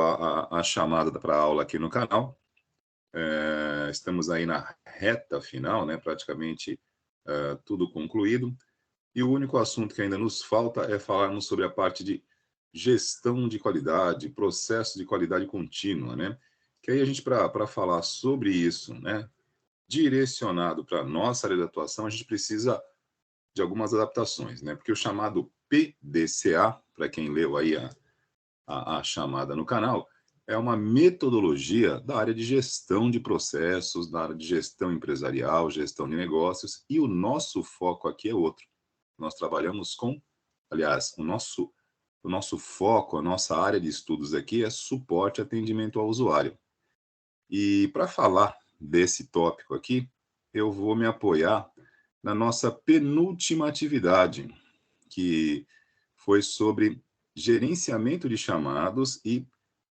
a chamada para a aula aqui no canal. Estamos aí na reta final, né? Praticamente tudo concluído. E o único assunto que ainda nos falta é falarmos sobre a parte de gestão de qualidade, processo de qualidade contínua, né? Que aí a gente, para falar sobre isso, né? Direcionado para a nossa área de atuação, a gente precisa de algumas adaptações, né? Porque o chamado PDCA, para quem leu aí a chamada no canal, é uma metodologia da área de gestão de processos, da área de gestão empresarial, gestão de negócios, e o nosso foco aqui é outro. Nós trabalhamos com, aliás, o nosso foco, a nossa área de estudos aqui é suporte e atendimento ao usuário. E para falar desse tópico aqui, eu vou me apoiar na nossa penúltima atividade, que foi sobre gerenciamento de chamados e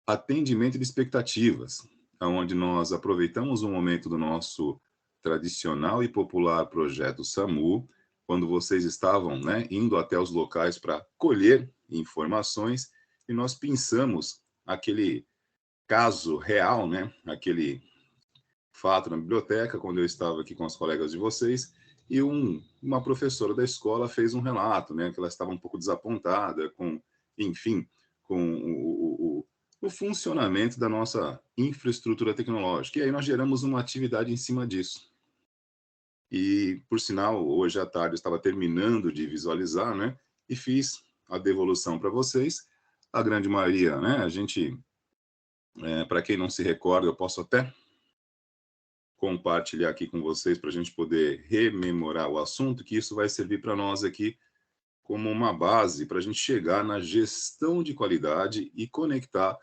atendimento de expectativas, onde nós aproveitamos um momento do nosso tradicional e popular projeto SAMU, quando vocês estavam, né, indo até os locais para colher informações, e nós pensamos aquele caso real, né, aquele fato na biblioteca, quando eu estava aqui com os colegas de vocês, e uma professora da escola fez um relato, né, que ela estava um pouco desapontada com, enfim, com o funcionamento da nossa infraestrutura tecnológica. E aí nós geramos uma atividade em cima disso. E, por sinal, hoje à tarde eu estava terminando de visualizar, né, e fiz a devolução para vocês. A grande maioria, né, a gente, para quem não se recorda, eu posso até compartilhar aqui com vocês para a gente poder rememorar o assunto, que isso vai servir para nós aqui como uma base para a gente chegar na gestão de qualidade e conectar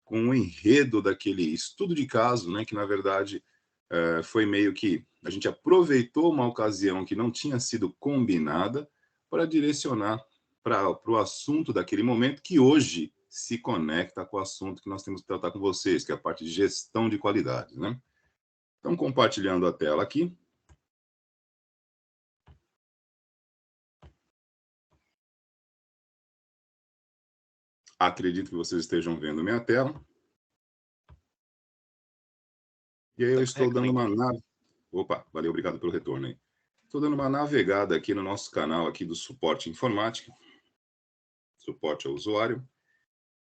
com o enredo daquele estudo de caso, né, que na verdade foi meio que a gente aproveitou uma ocasião que não tinha sido combinada para direcionar para o assunto daquele momento, que hoje se conecta com o assunto que nós temos que tratar com vocês, que é a parte de gestão de qualidade, né? Então, compartilhando a tela aqui. Acredito que vocês estejam vendo minha tela. E aí eu estou dando uma... Opa, valeu, obrigado pelo retorno aí. Estou dando uma navegada aqui no nosso canal aqui do suporte informática, suporte ao usuário.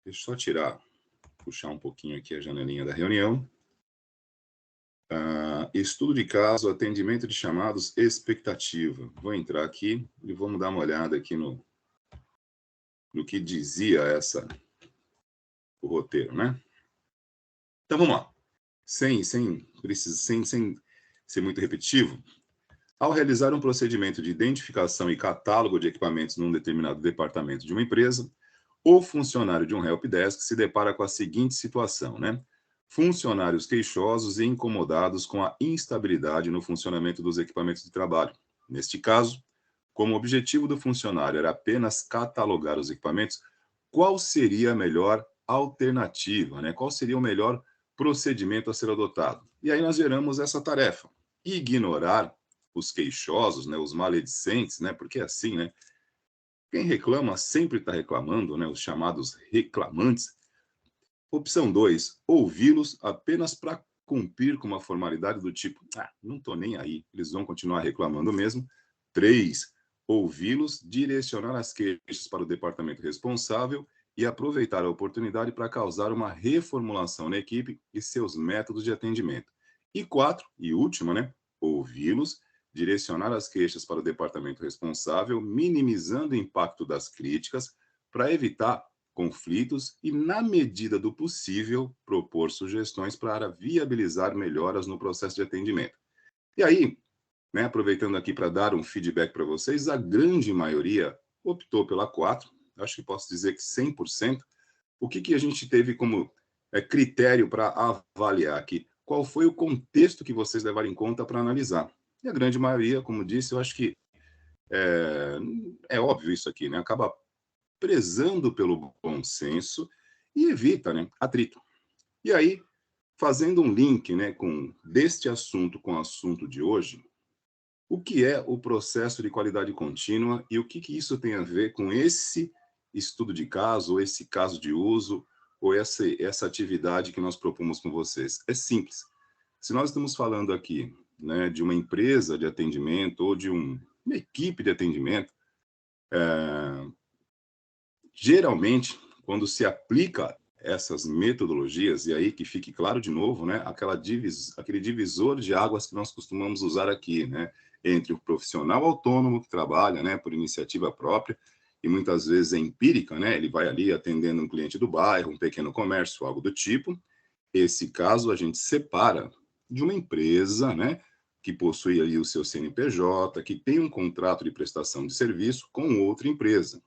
Deixa eu só puxar um pouquinho aqui a janelinha da reunião. Estudo de caso, atendimento de chamados, expectativa. Vou entrar aqui e vamos dar uma olhada aqui no que dizia o roteiro, né? Então vamos lá. Sem ser muito repetitivo, ao realizar um procedimento de identificação e catálogo de equipamentos num determinado departamento de uma empresa, o funcionário de um helpdesk se depara com a seguinte situação, né? Funcionários queixosos e incomodados com a instabilidade no funcionamento dos equipamentos de trabalho. Neste caso, como o objetivo do funcionário era apenas catalogar os equipamentos, qual seria a melhor alternativa, né? Qual seria o melhor procedimento a ser adotado? E aí nós geramos essa tarefa: ignorar os queixosos, né, os maledicentes, né? Porque é assim, né? Quem reclama sempre está reclamando, né? Os chamados reclamantes. Opção 2, ouvi-los apenas para cumprir com uma formalidade do tipo, não estou nem aí, eles vão continuar reclamando mesmo. 3, ouvi-los, direcionar as queixas para o departamento responsável e aproveitar a oportunidade para causar uma reformulação na equipe e seus métodos de atendimento. E 4, e última, né? Ouvi-los, direcionar as queixas para o departamento responsável, minimizando o impacto das críticas para evitar conflitos e, na medida do possível, propor sugestões para viabilizar melhoras no processo de atendimento. E aí, né, aproveitando aqui para dar um feedback para vocês, a grande maioria optou pela 4, acho que posso dizer que 100%. O que a gente teve como critério para avaliar aqui? Qual foi o contexto que vocês levaram em conta para analisar? E a grande maioria, como disse, eu acho que é óbvio isso aqui, né? Acaba prezando pelo bom senso e evita, né, atrito. E aí, fazendo um link, né, deste assunto com o assunto de hoje, o que é o processo de qualidade contínua e o que isso tem a ver com esse estudo de caso, ou esse caso de uso, ou essa atividade que nós propomos com vocês? É simples. Se nós estamos falando aqui, né, de uma empresa de atendimento ou de uma equipe de atendimento, geralmente, quando se aplica essas metodologias, e aí que fique claro de novo, né, aquele divisor de águas que nós costumamos usar aqui, né, entre o profissional autônomo que trabalha, né, por iniciativa própria, e muitas vezes é empírica, né, ele vai ali atendendo um cliente do bairro, um pequeno comércio, algo do tipo. Esse caso a gente separa de uma empresa, né, que possui ali o seu CNPJ, que tem um contrato de prestação de serviço com outra empresa.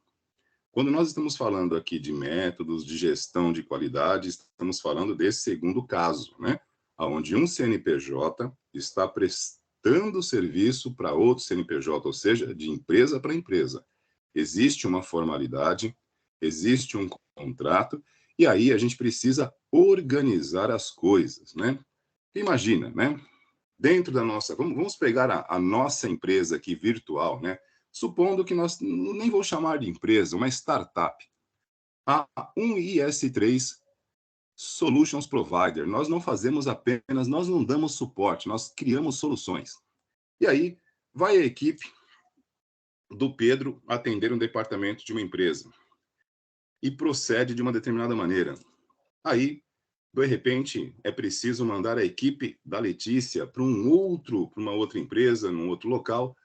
Quando nós estamos falando aqui de métodos de gestão de qualidade, estamos falando desse segundo caso, né? Onde um CNPJ está prestando serviço para outro CNPJ, ou seja, de empresa para empresa. Existe uma formalidade, existe um contrato, e aí a gente precisa organizar as coisas, né? Imagina, né? Dentro da nossa, vamos pegar a nossa empresa aqui virtual, né? Supondo que nós, nem vou chamar de empresa, uma startup, a um IS3 Solutions Provider. Nós não fazemos apenas, nós não damos suporte, nós criamos soluções. E aí vai a equipe do Pedro atender um departamento de uma empresa e procede de uma determinada maneira. Aí, de repente, é preciso mandar a equipe da Letícia para uma outra empresa, num outro local,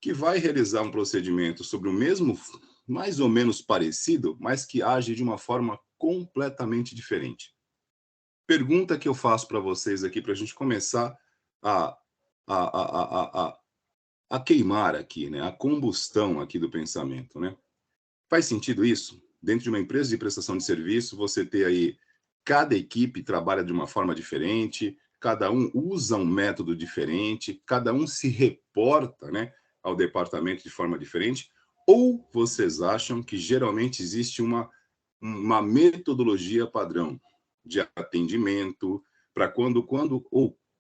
que vai realizar um procedimento sobre o mesmo, mais ou menos parecido, mas que age de uma forma completamente diferente. Pergunta que eu faço para vocês aqui, para a gente começar a, a, a, a, a queimar aqui, né? A combustão aqui do pensamento, né? Faz sentido isso? Dentro de uma empresa de prestação de serviço, você ter aí, cada equipe trabalha de uma forma diferente, cada um usa um método diferente, cada um se reporta, né, ao departamento de forma diferente, ou vocês acham que geralmente existe uma metodologia padrão de atendimento para quando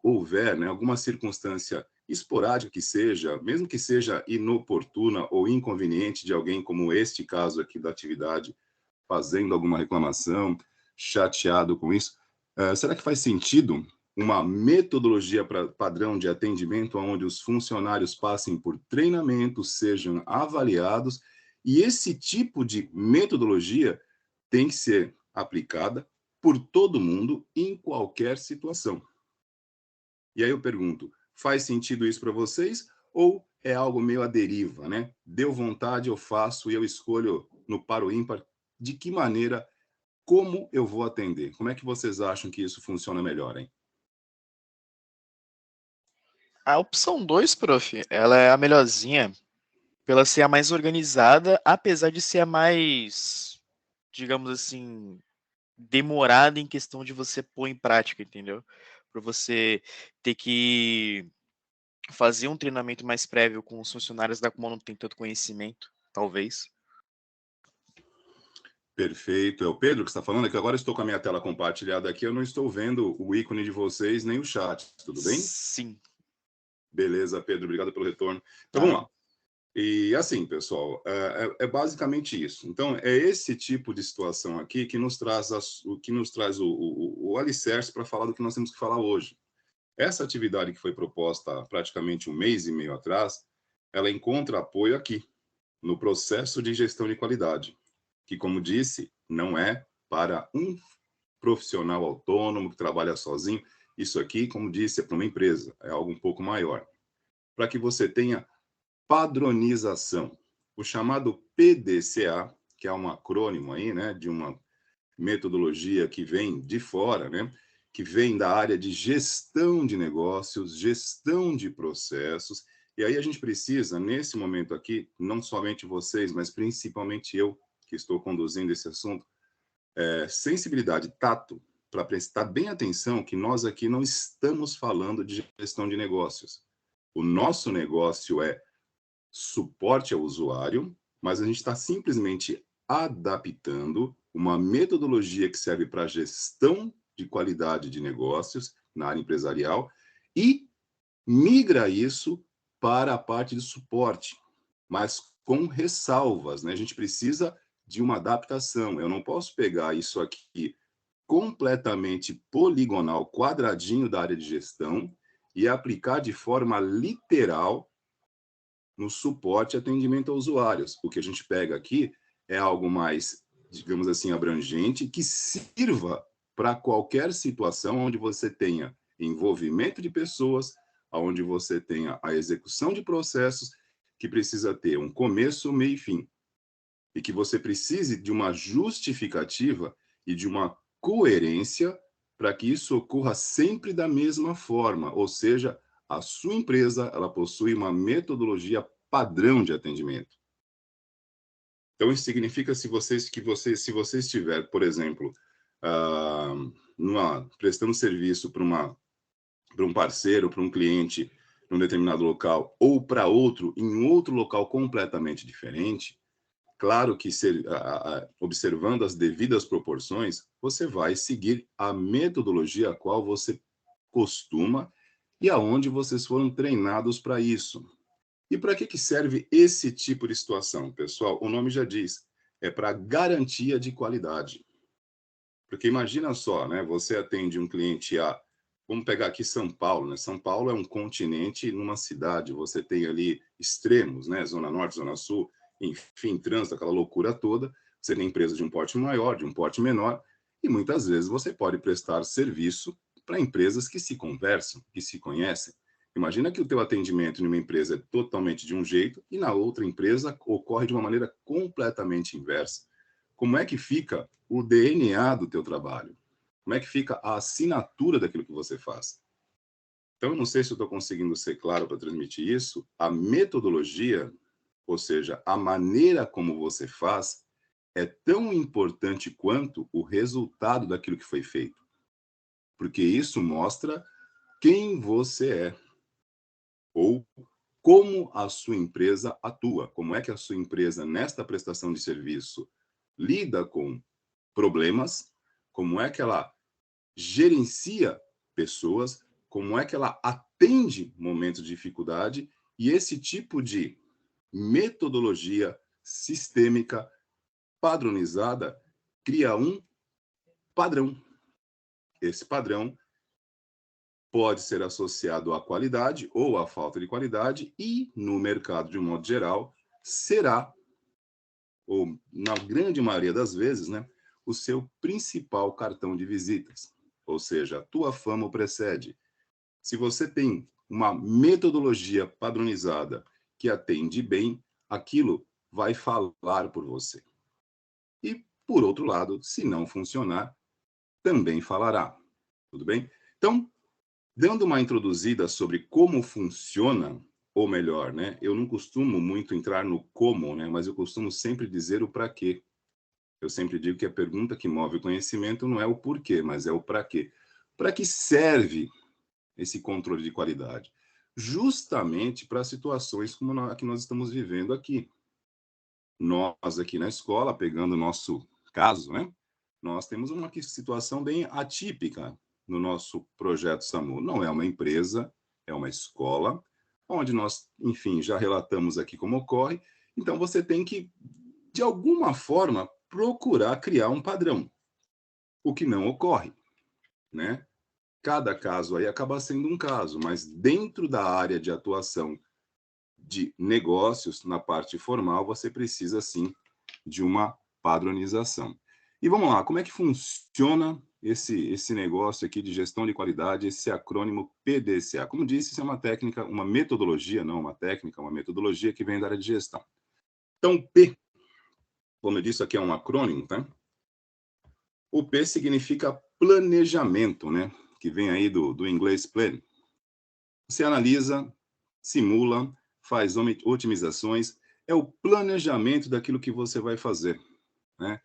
houver, né, alguma circunstância esporádica que seja, mesmo que seja inoportuna ou inconveniente de alguém, como este caso aqui da atividade, fazendo alguma reclamação, chateado com isso, será que faz sentido uma metodologia padrão de atendimento onde os funcionários passem por treinamento, sejam avaliados, e esse tipo de metodologia tem que ser aplicada por todo mundo em qualquer situação? E aí eu pergunto, faz sentido isso para vocês ou é algo meio à deriva, né? Deu vontade, eu faço e eu escolho no par ou ímpar de que maneira, como eu vou atender? Como é que vocês acham que isso funciona melhor, hein? A opção 2, prof, ela é a melhorzinha, pela ser a mais organizada, apesar de ser a mais, digamos assim, demorada em questão de você pôr em prática, entendeu? Para você ter que fazer um treinamento mais prévio com os funcionários da Kumon não tem tanto conhecimento, talvez. Perfeito. É o Pedro que está falando, é que agora estou com a minha tela compartilhada aqui, eu não estou vendo o ícone de vocês nem o chat, tudo bem? Sim, Beleza, Pedro, obrigado pelo retorno. Então vamos nada. lá. E assim, pessoal, é basicamente isso. Então, é esse tipo de situação aqui que nos traz, o alicerce para falar do que nós temos que falar hoje. Essa atividade que foi proposta há praticamente um mês e meio atrás, ela encontra apoio aqui, no processo de gestão de qualidade, que, como disse, não é para um profissional autônomo que trabalha sozinho. Isso aqui, como disse, é para uma empresa, é algo um pouco maior. Para que você tenha padronização. O chamado PDCA, que é um acrônimo aí, né, de uma metodologia que vem de fora, né, que vem da área de gestão de negócios, gestão de processos. E aí a gente precisa, nesse momento aqui, não somente vocês, mas principalmente eu, que estou conduzindo esse assunto, sensibilidade, tato, para prestar bem atenção que nós aqui não estamos falando de gestão de negócios. O nosso negócio é suporte ao usuário, mas a gente está simplesmente adaptando uma metodologia que serve para gestão de qualidade de negócios na área empresarial e migra isso para a parte de suporte, mas com ressalvas, né? A gente precisa de uma adaptação. Eu não posso pegar isso aqui completamente poligonal, quadradinho da área de gestão e aplicar de forma literal no suporte e atendimento a usuários. O que a gente pega aqui é algo mais, digamos assim, abrangente, que sirva para qualquer situação onde você tenha envolvimento de pessoas, onde você tenha a execução de processos, que precisa ter um começo, meio e fim, e que você precise de uma justificativa e de uma coerência para que isso ocorra sempre da mesma forma, ou seja, a sua empresa ela possui uma metodologia padrão de atendimento. Então isso significa se você estiver, por exemplo, prestando serviço para um parceiro, para um cliente num determinado local ou para outro em outro local completamente diferente, claro que observando as devidas proporções, você vai seguir a metodologia a qual você costuma e aonde vocês foram treinados para isso. E para que serve esse tipo de situação, pessoal? O nome já diz, é para garantia de qualidade. Porque imagina só, né? Você atende um cliente vamos pegar aqui São Paulo, né? São Paulo é um continente numa cidade, você tem ali extremos, né? Zona Norte, Zona Sul, enfim, trânsito, aquela loucura toda. Você tem empresas de um porte maior, de um porte menor, e muitas vezes você pode prestar serviço para empresas que se conversam, que se conhecem. Imagina que o teu atendimento em uma empresa é totalmente de um jeito e na outra empresa ocorre de uma maneira completamente inversa. Como é que fica o DNA do teu trabalho? Como é que fica a assinatura daquilo que você faz? Então, eu não sei se eu estou conseguindo ser claro para transmitir isso. A metodologia, ou seja, a maneira como você faz, é tão importante quanto o resultado daquilo que foi feito. Porque isso mostra quem você é, ou como a sua empresa atua, como é que a sua empresa, nesta prestação de serviço, lida com problemas, como é que ela gerencia pessoas, como é que ela atende momentos de dificuldade, e esse tipo de metodologia sistêmica, padronizada, cria um padrão. Esse padrão pode ser associado à qualidade ou à falta de qualidade e, no mercado de um modo geral, será, ou na grande maioria das vezes, né, o seu principal cartão de visitas. Ou seja, a tua fama o precede. Se você tem uma metodologia padronizada que atende bem, aquilo vai falar por você. E, por outro lado, se não funcionar, também falará. Tudo bem? Então, dando uma introduzida sobre como funciona, ou melhor, né? Eu não costumo muito entrar no como, né? Mas eu costumo sempre dizer o para quê. Eu sempre digo que a pergunta que move o conhecimento não é o porquê, mas é o para quê. Para que serve esse controle de qualidade? Justamente para situações como a que nós estamos vivendo aqui. Nós aqui na escola, pegando o nosso caso, né? Nós temos uma situação bem atípica no nosso projeto SAMU. Não é uma empresa, é uma escola, onde nós, enfim, já relatamos aqui como ocorre. Então, você tem que, de alguma forma, procurar criar um padrão, o que não ocorre, né? Cada caso aí acaba sendo um caso, mas dentro da área de atuação de negócios, na parte formal, você precisa, sim, de uma padronização. E vamos lá, como é que funciona esse negócio aqui de gestão de qualidade, esse acrônimo PDCA? Como disse, isso é uma técnica, uma metodologia, não uma técnica, uma metodologia que vem da área de gestão. Então, P, como eu disse, aqui é um acrônimo, tá? O P significa planejamento, né? Que vem aí do inglês plan. Você analisa, simula, faz otimizações, é o planejamento daquilo que você vai fazer, né?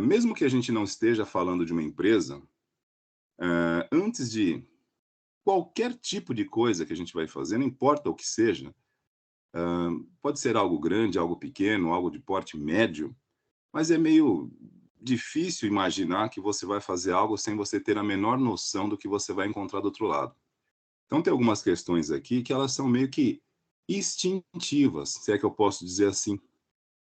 Mesmo que a gente não esteja falando de uma empresa, antes de qualquer tipo de coisa que a gente vai fazer, não importa o que seja, pode ser algo grande, algo pequeno, algo de porte médio, mas é meio difícil imaginar que você vai fazer algo sem você ter a menor noção do que você vai encontrar do outro lado. Então, tem algumas questões aqui que elas são meio que instintivas, se é que eu posso dizer assim.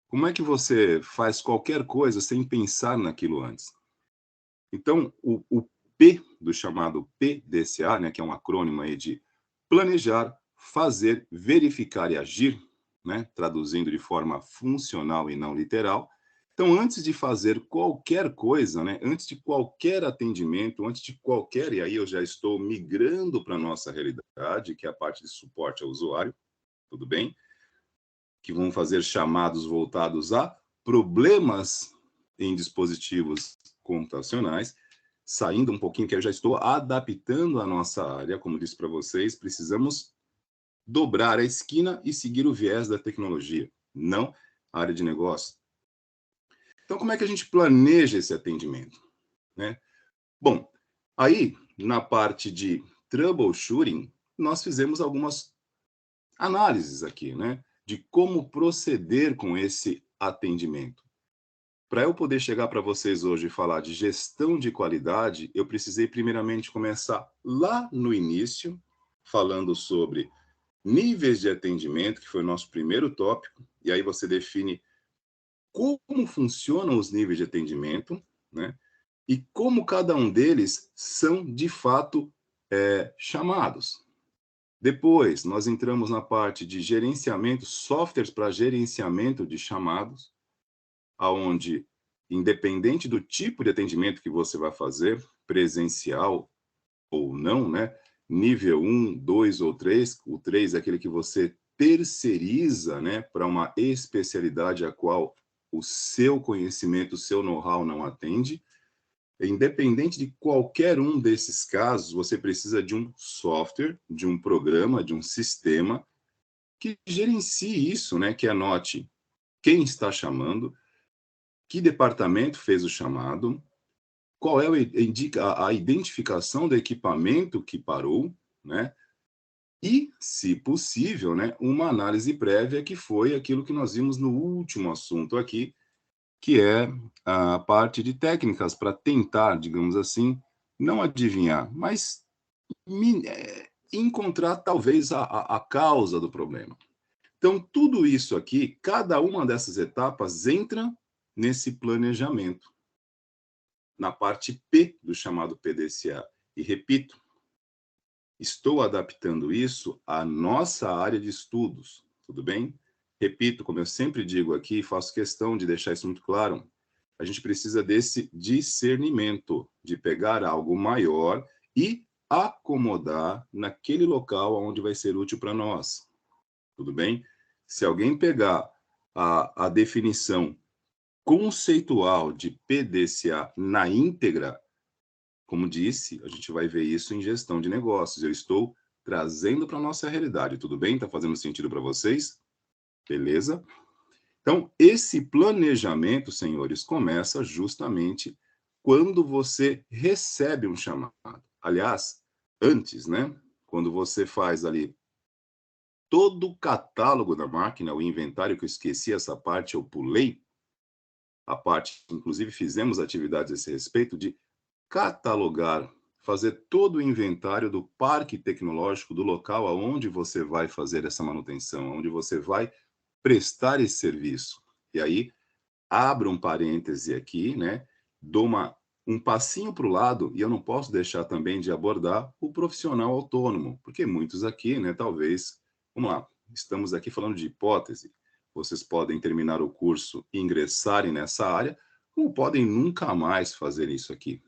Como é que você faz qualquer coisa sem pensar naquilo antes? Então, o P do chamado PDCA, né, que é um acrônimo aí de planejar, fazer, verificar e agir, né, traduzindo de forma funcional e não literal. Então, antes de fazer qualquer coisa, né, antes de qualquer atendimento, antes de qualquer, e aí eu já estou migrando para a nossa realidade, que é a parte de suporte ao usuário, tudo bem? Que vão fazer chamados voltados a problemas em dispositivos computacionais, saindo um pouquinho, que eu já estou adaptando a nossa área, como disse para vocês, precisamos dobrar a esquina e seguir o viés da tecnologia, não a área de negócio. Então, como é que a gente planeja esse atendimento, né? Bom, aí, na parte de troubleshooting, nós fizemos algumas análises aqui, né? De como proceder com esse atendimento. Para eu poder chegar para vocês hoje e falar de gestão de qualidade, eu precisei primeiramente começar lá no início, falando sobre níveis de atendimento, que foi o nosso primeiro tópico, e aí você define como funcionam os níveis de atendimento, né? E como cada um deles são, de fato, chamados. Depois, nós entramos na parte de gerenciamento, softwares para gerenciamento de chamados, aonde, independente do tipo de atendimento que você vai fazer, presencial ou não, né? Nível 1, 2 ou 3, o 3 é aquele que você terceiriza, né, para uma especialidade a qual o seu conhecimento, o seu know-how não atende. Independente de qualquer um desses casos, você precisa de um software, de um programa, de um sistema que gerencie isso, né? Que anote quem está chamando, que departamento fez o chamado, qual é a identificação do equipamento que parou, né? E, se possível, né, uma análise prévia, que foi aquilo que nós vimos no último assunto aqui, que é a parte de técnicas para tentar, digamos assim, não adivinhar, mas encontrar talvez a causa do problema. Então, tudo isso aqui, cada uma dessas etapas entra nesse planejamento, na parte P do chamado PDCA. E repito, estou adaptando isso à nossa área de estudos, tudo bem? Repito, como eu sempre digo aqui, faço questão de deixar isso muito claro, a gente precisa desse discernimento, de pegar algo maior e acomodar naquele local onde vai ser útil para nós, tudo bem? Se alguém pegar a definição conceitual de PDCA na íntegra, como disse, a gente vai ver isso em gestão de negócios. Eu estou trazendo para a nossa realidade, tudo bem? Está fazendo sentido para vocês? Beleza? Então, esse planejamento, senhores, começa justamente quando você recebe um chamado. Aliás, antes, né? Quando você faz ali todo o catálogo da máquina, o inventário, que eu esqueci essa parte, eu pulei a parte, inclusive fizemos atividades a esse respeito, de catalogar, fazer todo o inventário do parque tecnológico, do local aonde você vai fazer essa manutenção, onde você vai prestar esse serviço. E aí, abro um parêntese aqui, né? Dou um passinho para o lado, e eu não posso deixar também de abordar o profissional autônomo, porque muitos aqui, né, talvez, vamos lá, estamos aqui falando de hipótese, vocês podem terminar o curso e ingressarem nessa área, ou podem nunca mais fazer isso aqui.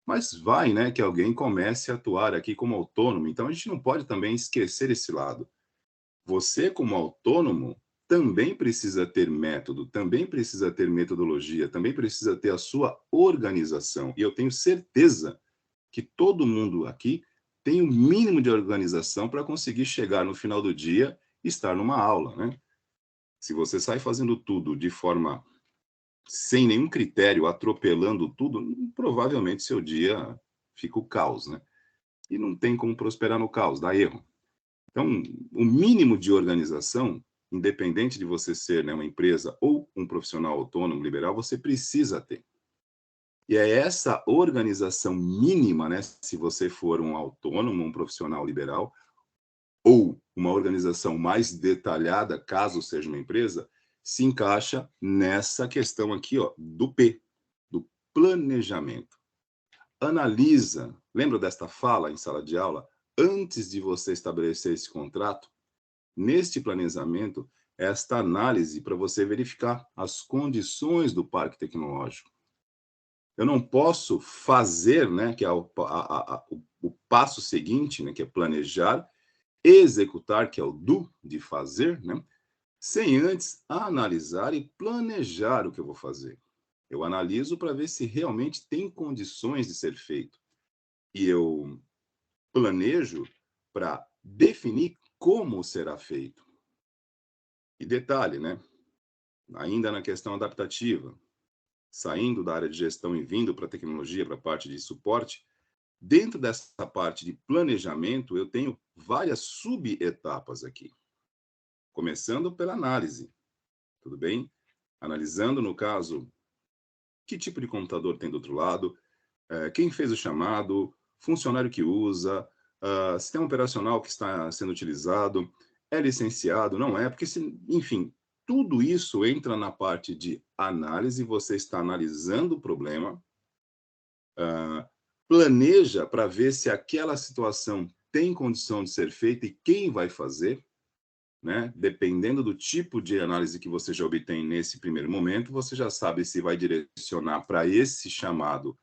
Mas vai, né, que alguém comece a atuar aqui como autônomo, então a gente não pode também esquecer esse lado. Você, como autônomo, também precisa ter método, também precisa ter metodologia, também precisa ter a sua organização. E eu tenho certeza que todo mundo aqui tem o mínimo de organização para conseguir chegar no final do dia e estar numa aula, né? Se você sai fazendo tudo de forma sem nenhum critério, atropelando tudo, provavelmente seu dia fica o caos, né? E não tem como prosperar no caos, dá erro. Então, o mínimo de organização, independente de você ser, né, uma empresa ou um profissional autônomo liberal, você precisa ter. E é essa organização mínima, né, se você for um autônomo, um profissional liberal, ou uma organização mais detalhada, caso seja uma empresa, se encaixa nessa questão aqui, ó, do P, do planejamento. analisa, lembra desta fala em sala de aula? Antes de você estabelecer esse contrato, neste planejamento, esta análise para você verificar as condições do parque tecnológico. Eu não posso fazer, né, que é o passo seguinte, né, que é planejar, executar, que é o do, de fazer, né, sem antes analisar e planejar o que eu vou fazer. Eu analiso para ver se realmente tem condições de ser feito. E eu planejo para definir como será feito. E detalhe, né? Ainda na questão adaptativa, saindo da área de gestão e vindo para a tecnologia, para a parte de suporte, dentro dessa parte de planejamento, eu tenho várias subetapas aqui. Começando pela análise, tudo bem? Analisando, no caso, que tipo de computador tem do outro lado, quem fez o chamado, funcionário que usa, sistema operacional que está sendo utilizado, é licenciado, não é? Porque, enfim, tudo isso entra na parte de análise, você está analisando o problema, planeja para ver se aquela situação tem condição de ser feita e quem vai fazer, né? Dependendo do tipo de análise que você já obtém nesse primeiro momento, você já sabe se vai direcionar para esse chamado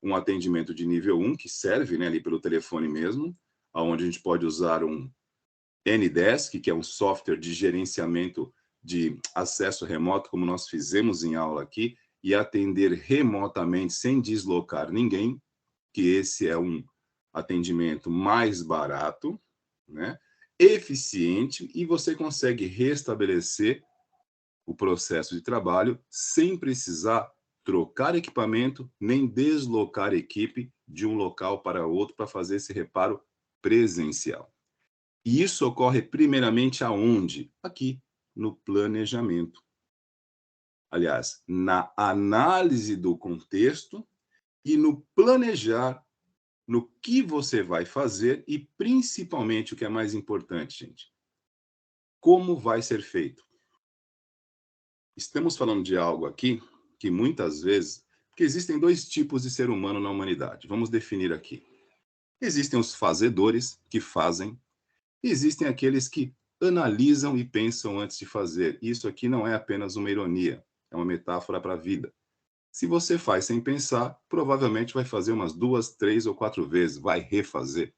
um atendimento de nível 1, que serve, né, ali pelo telefone mesmo, onde a gente pode usar um Ndesk, que é um software de gerenciamento de acesso remoto, como nós fizemos em aula aqui, e atender remotamente sem deslocar ninguém, que esse é um atendimento mais barato, né, eficiente, e você consegue restabelecer o processo de trabalho sem precisar trocar equipamento nem deslocar equipe de um local para outro para fazer esse reparo presencial. E isso ocorre primeiramente aonde? Aqui, no planejamento. Aliás, na análise do contexto e no planejar no que você vai fazer e, principalmente, o que é mais importante, gente, como vai ser feito. Estamos falando de algo aqui que muitas vezes, porque existem dois tipos de ser humano na humanidade. Vamos definir aqui. Existem os fazedores, que fazem, e existem aqueles que analisam e pensam antes de fazer. Isso aqui não é apenas uma ironia, é uma metáfora para a vida. Se você faz sem pensar, provavelmente vai fazer umas 2, 3 ou 4 vezes, vai refazer.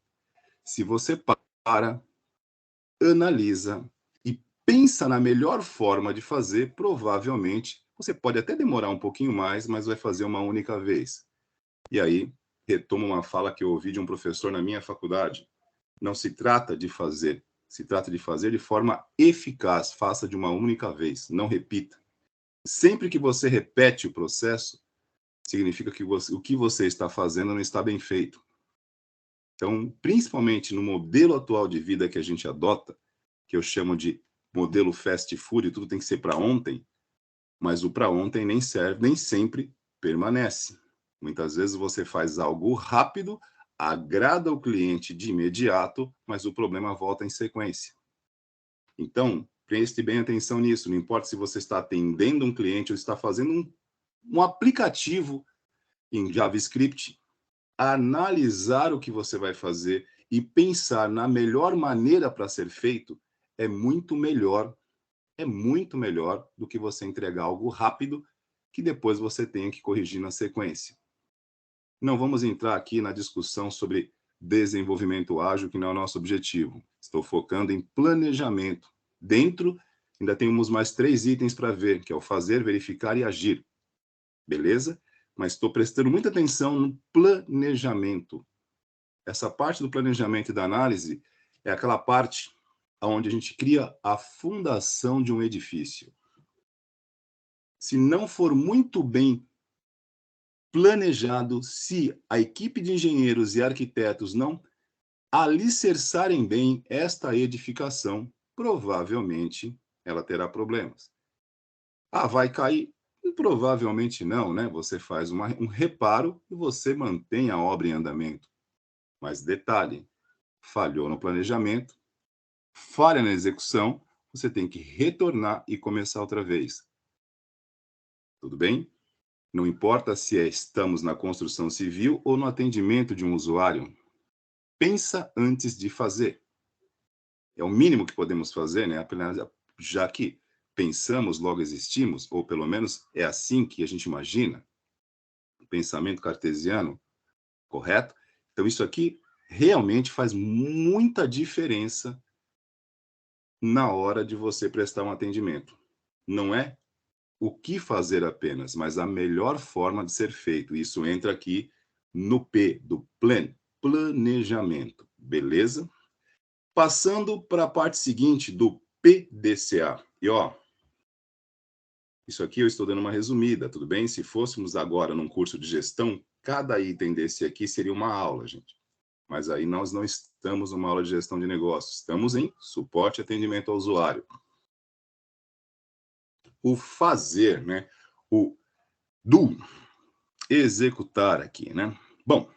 Se você para, analisa e pensa na melhor forma de fazer, provavelmente você pode até demorar um pouquinho mais, mas vai fazer uma única vez. E aí, retomo uma fala que eu ouvi de um professor na minha faculdade. Não se trata de fazer, se trata de fazer de forma eficaz, faça de uma única vez, não repita. Sempre que você repete o processo, significa que o que você está fazendo não está bem feito. Então, principalmente no modelo atual de vida que a gente adota, que eu chamo de modelo fast food, tudo tem que ser para ontem, mas o para ontem nem serve, nem sempre permanece. Muitas vezes você faz algo rápido, agrada o cliente de imediato, mas o problema volta em sequência. Então, preste bem atenção nisso, não importa se você está atendendo um cliente ou está fazendo um aplicativo em JavaScript, analisar o que você vai fazer e pensar na melhor maneira para ser feito é muito melhor do que você entregar algo rápido que depois você tenha que corrigir na sequência. Não vamos entrar aqui na discussão sobre desenvolvimento ágil, que não é o nosso objetivo. Estou focando em planejamento. Dentro, ainda temos mais 3 itens para ver, que é o fazer, verificar e agir. Beleza? Mas estou prestando muita atenção no planejamento. Essa parte do planejamento e da análise é aquela parte onde a gente cria a fundação de um edifício. Se não for muito bem planejado, se a equipe de engenheiros e arquitetos não alicerçarem bem esta edificação, provavelmente ela terá problemas. Ah, vai cair? Provavelmente não, né? Você faz um reparo e você mantém a obra em andamento. Mas detalhe, falhou no planejamento, falha na execução, você tem que retornar e começar outra vez. Tudo bem? Não importa se estamos na construção civil ou no atendimento de um usuário. Pensa antes de fazer. É o mínimo que podemos fazer, né? Apenas, já que pensamos, logo existimos, ou pelo menos é assim que a gente imagina, pensamento cartesiano, correto? Então, isso aqui realmente faz muita diferença na hora de você prestar um atendimento. Não é o que fazer apenas, mas a melhor forma de ser feito. Isso entra aqui no P, do plan, planejamento, beleza? Passando para a parte seguinte do PDCA. E ó, isso aqui eu estou dando uma resumida, tudo bem? Se fôssemos agora num curso de gestão, cada item desse aqui seria uma aula, gente. Mas aí nós não estamos numa aula de gestão de negócios, estamos em suporte e atendimento ao usuário. O fazer, né? O do, executar aqui, né? Bom,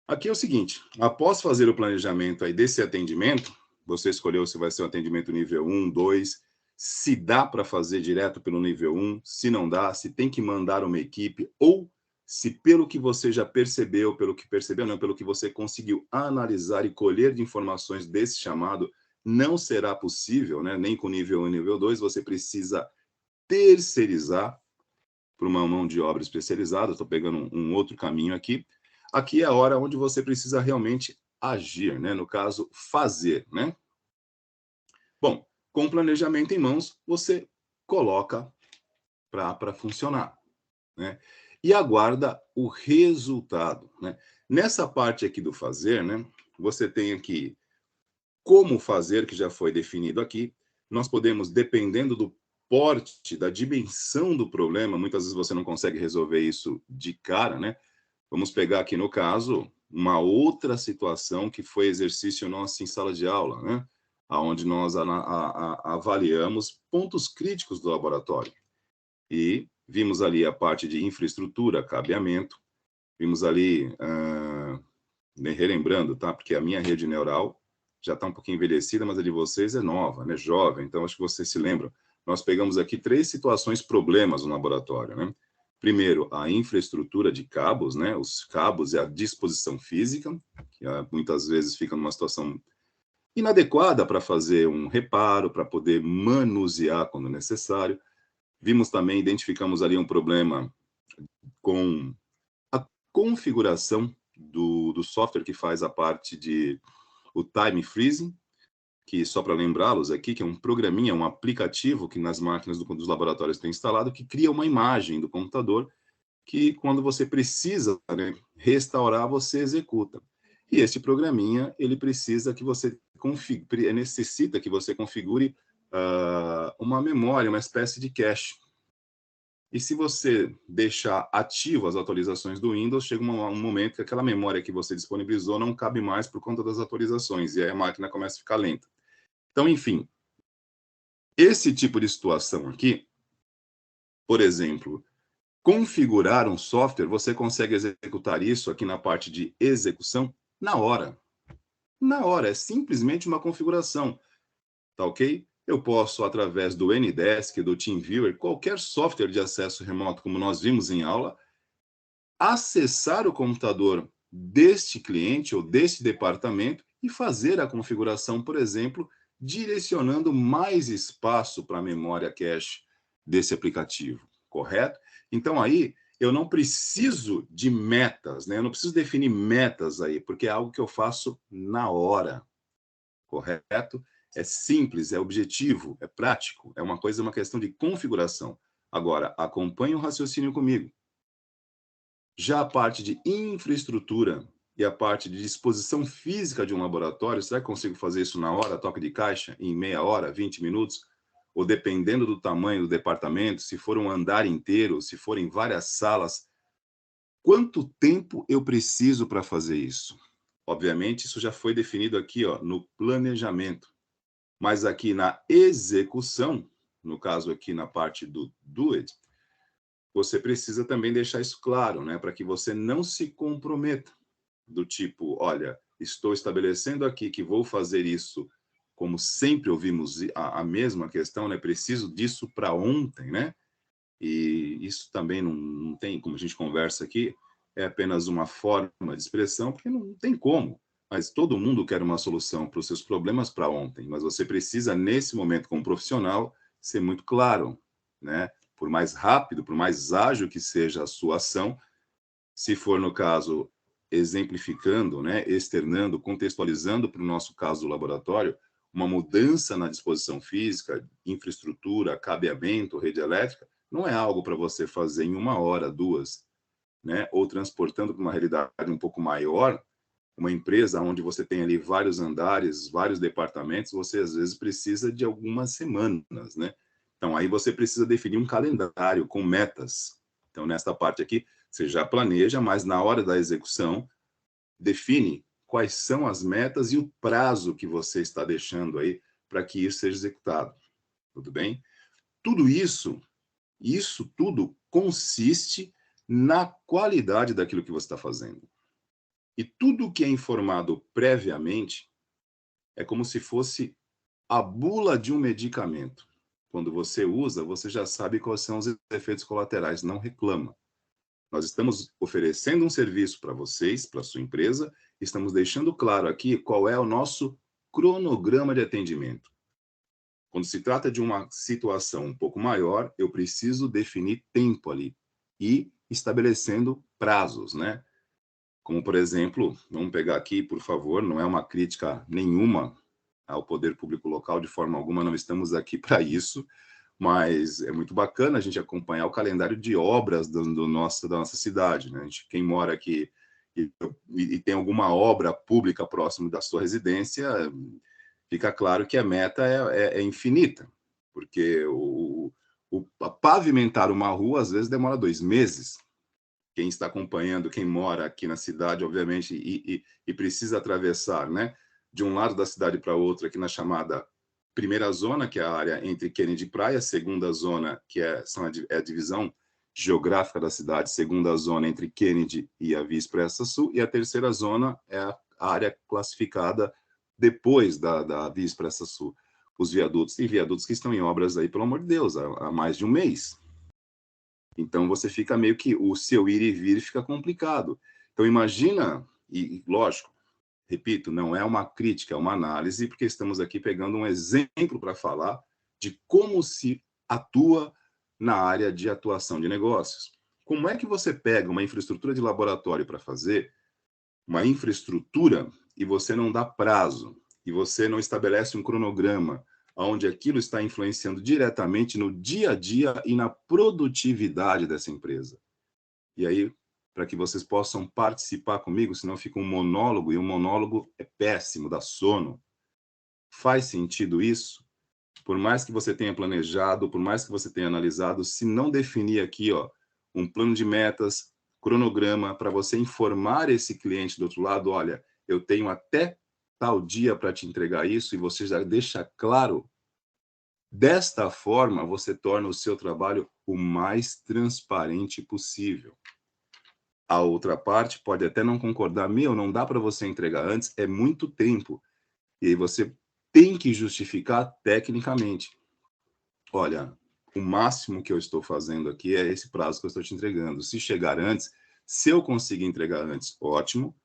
aqui é o seguinte, após fazer o planejamento aí desse atendimento, você escolheu se vai ser um atendimento nível 1, 2, se dá para fazer direto pelo nível 1, se não dá, se tem que mandar uma equipe, ou se pelo que você já percebeu, pelo que você conseguiu analisar e colher de informações desse chamado, não será possível, né? Nem com nível 1 e nível 2, você precisa terceirizar para uma mão de obra especializada. Estou pegando um outro caminho aqui. Aqui é a hora onde você precisa realmente agir, né? No caso, fazer, né? Bom, com o planejamento em mãos, você coloca para funcionar, né? E aguarda o resultado, né? Nessa parte aqui do fazer, né? Você tem aqui como fazer, que já foi definido aqui. Nós podemos, dependendo do porte, da dimensão do problema, muitas vezes você não consegue resolver isso de cara, né? Vamos pegar aqui no caso uma outra situação que foi exercício nosso em sala de aula, né? Onde nós avaliamos pontos críticos do laboratório. E vimos ali a parte de infraestrutura, cabeamento, vimos ali, relembrando, tá? Porque a minha rede neural já está um pouquinho envelhecida, mas a de vocês é nova, né? Jovem, então acho que vocês se lembram. Nós pegamos aqui 3 situações, problemas no laboratório, né? Primeiro, a infraestrutura de cabos, né? Os cabos e a disposição física, que muitas vezes fica numa situação inadequada para fazer um reparo, para poder manusear quando necessário. Vimos também, identificamos ali um problema com a configuração do software que faz a parte de o time freezing, que só para lembrá-los aqui, que é um programinha, um aplicativo que nas máquinas dos laboratórios tem instalado, que cria uma imagem do computador que quando você precisa, né, restaurar, você executa. E este programinha, ele precisa que você necessita que você configure uma memória, uma espécie de cache. E se você deixar ativo as atualizações do Windows, chega um momento que aquela memória que você disponibilizou não cabe mais por conta das atualizações, e aí a máquina começa a ficar lenta. Então, enfim, esse tipo de situação aqui, por exemplo, configurar um software, você consegue executar isso aqui na parte de execução na hora. Na hora, é simplesmente uma configuração, tá ok? Eu posso, através do Ndesk, do TeamViewer, qualquer software de acesso remoto, como nós vimos em aula, acessar o computador deste cliente ou deste departamento e fazer a configuração, por exemplo, direcionando mais espaço para a memória cache desse aplicativo, correto? Então aí eu não preciso de metas, né? Eu não preciso definir metas aí, porque é algo que eu faço na hora, correto? É simples, é objetivo, é prático, é uma questão de configuração. Agora, acompanhe o raciocínio comigo. Já a parte de infraestrutura e a parte de disposição física de um laboratório, será que consigo fazer isso na hora, toque de caixa, em meia hora, 20 minutos? Ou dependendo do tamanho do departamento, se for um andar inteiro, se forem várias salas, quanto tempo eu preciso para fazer isso? Obviamente, isso já foi definido aqui, ó, no planejamento. Mas aqui na execução, no caso aqui na parte do do it, você precisa também deixar isso claro, né, para que você não se comprometa, do tipo, olha, estou estabelecendo aqui que vou fazer isso, como sempre ouvimos a mesma questão, né, preciso disso para ontem, né? E isso também não tem, como a gente conversa aqui, é apenas uma forma de expressão, porque não tem como. Mas todo mundo quer uma solução para os seus problemas para ontem. Mas você precisa, nesse momento, como profissional, ser muito claro, né? Por mais rápido, por mais ágil que seja a sua ação, se for no caso exemplificando, né, externando, contextualizando para o nosso caso do laboratório, uma mudança na disposição física, infraestrutura, cabeamento, rede elétrica, não é algo para você fazer em 1 hora, 2, né? Ou transportando para uma realidade um pouco maior, uma empresa onde você tem ali vários andares, vários departamentos, você às vezes precisa de algumas semanas, né? Então aí você precisa definir um calendário com metas. Então nesta parte aqui, você já planeja, mas na hora da execução, define quais são as metas e o prazo que você está deixando aí para que isso seja executado. Tudo bem? Tudo isso tudo consiste na qualidade daquilo que você está fazendo. E tudo que é informado previamente é como se fosse a bula de um medicamento. Quando você usa, você já sabe quais são os efeitos colaterais, não reclama. Nós estamos oferecendo um serviço para vocês, para a sua empresa, estamos deixando claro aqui qual é o nosso cronograma de atendimento. Quando se trata de uma situação um pouco maior, eu preciso definir tempo ali e estabelecendo prazos, né? Como, por exemplo, vamos pegar aqui, por favor, não é uma crítica nenhuma ao poder público local, de forma alguma, não estamos aqui para isso, mas é muito bacana a gente acompanhar o calendário de obras da nossa cidade, né? Quem mora aqui e tem alguma obra pública próximo da sua residência, fica claro que a meta é infinita, porque pavimentar uma rua, às vezes, demora 2 meses. Quem está acompanhando, quem mora aqui na cidade, obviamente, e precisa atravessar, né, de um lado da cidade para outro, aqui na chamada primeira zona, que é a área entre Kennedy e Praia, segunda zona, que é a divisão geográfica da cidade, segunda zona entre Kennedy e a Via Expressa Sul, e a terceira zona é a área classificada depois da Via Expressa Sul. Os viadutos, e viadutos que estão em obras aí, pelo amor de Deus, há mais de um mês. Então você fica meio que o seu ir e vir fica complicado. Então imagina, e lógico, repito, não é uma crítica, é uma análise, porque estamos aqui pegando um exemplo para falar de como se atua na área de atuação de negócios. Como é que você pega uma infraestrutura de laboratório para fazer uma infraestrutura e você não dá prazo, e você não estabelece um cronograma, onde aquilo está influenciando diretamente no dia a dia e na produtividade dessa empresa? E aí, para que vocês possam participar comigo, senão fica um monólogo, e um monólogo é péssimo, dá sono. Faz sentido isso? Por mais que você tenha planejado, por mais que você tenha analisado, se não definir aqui, ó, um plano de metas, cronograma, para você informar esse cliente do outro lado, olha, eu tenho até tal dia para te entregar isso, e você já deixa claro. Desta forma, você torna o seu trabalho o mais transparente possível. A outra parte pode até não concordar, não dá para você entregar antes, é muito tempo. E aí você tem que justificar tecnicamente. Olha, o máximo que eu estou fazendo aqui é esse prazo que eu estou te entregando. Se chegar antes, se eu conseguir entregar antes, ótimo,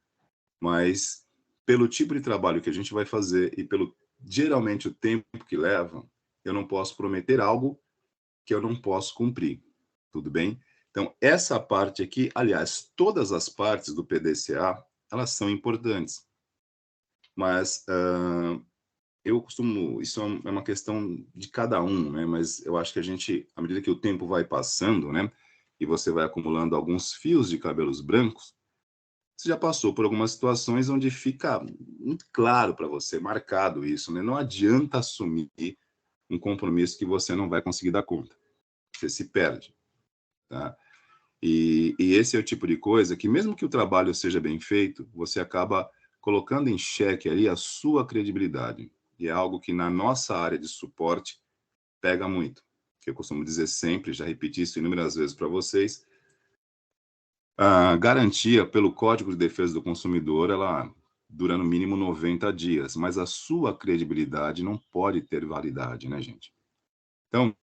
mas pelo tipo de trabalho que a gente vai fazer e pelo geralmente o tempo que leva, eu não posso prometer algo que eu não posso cumprir. Tudo bem? Então, essa parte aqui, aliás, todas as partes do PDCA, elas são importantes. Mas eu costumo, isso é uma questão de cada um, né? Mas eu acho que a gente, à medida que o tempo vai passando, né? E você vai acumulando alguns fios de cabelos brancos, você já passou por algumas situações onde fica muito claro para você, marcado isso, né? Não adianta assumir um compromisso que você não vai conseguir dar conta. Você se perde, tá? E esse é o tipo de coisa que, mesmo que o trabalho seja bem feito, você acaba colocando em xeque ali a sua credibilidade. E é algo que na nossa área de suporte pega muito. Que eu costumo dizer sempre, já repeti isso inúmeras vezes para vocês, a garantia pelo Código de Defesa do Consumidor, ela dura no mínimo 90 dias, mas a sua credibilidade não pode ter validade, né, gente? Então,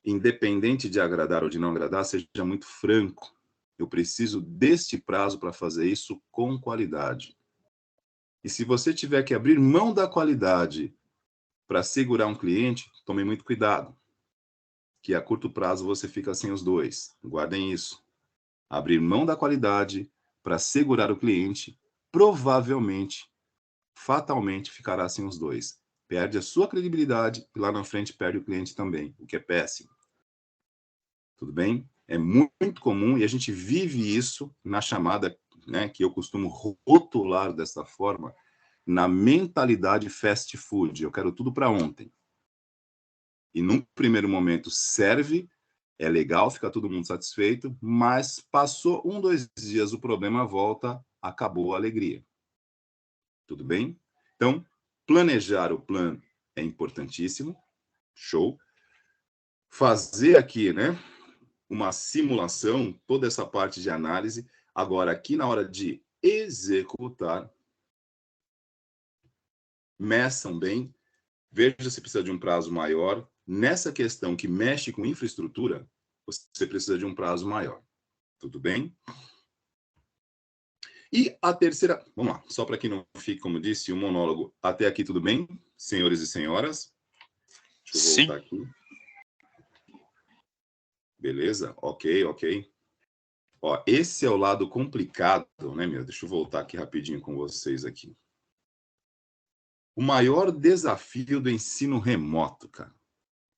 independente de agradar ou de não agradar, seja muito franco. Eu preciso deste prazo para fazer isso com qualidade. E se você tiver que abrir mão da qualidade para segurar um cliente, tome muito cuidado, que a curto prazo você fica sem os dois. Guardem isso. Abrir mão da qualidade para segurar o cliente, provavelmente, fatalmente, ficará sem os dois. Perde a sua credibilidade e lá na frente perde o cliente também, o que é péssimo. Tudo bem? É muito comum e a gente vive isso na chamada, né, que eu costumo rotular dessa forma, na mentalidade fast food. Eu quero tudo para ontem. E num primeiro momento serve, é legal, fica todo mundo satisfeito, mas passou 2 dias, o problema volta, acabou a alegria. Tudo bem? Então, planejar o plano é importantíssimo, show. Fazer aqui, né, uma simulação, toda essa parte de análise. Agora, aqui na hora de executar, meçam bem, veja se precisa de um prazo maior. Nessa questão que mexe com infraestrutura, você precisa de um prazo maior. Tudo bem? E a terceira, vamos lá, só para que não fique, como disse, um monólogo. Até aqui tudo bem, senhores e senhoras? Deixa eu Sim. voltar aqui. Beleza? Ok. Ó, esse é o lado complicado, né, meu? Deixa eu voltar aqui rapidinho com vocês aqui. O maior desafio do ensino remoto, cara.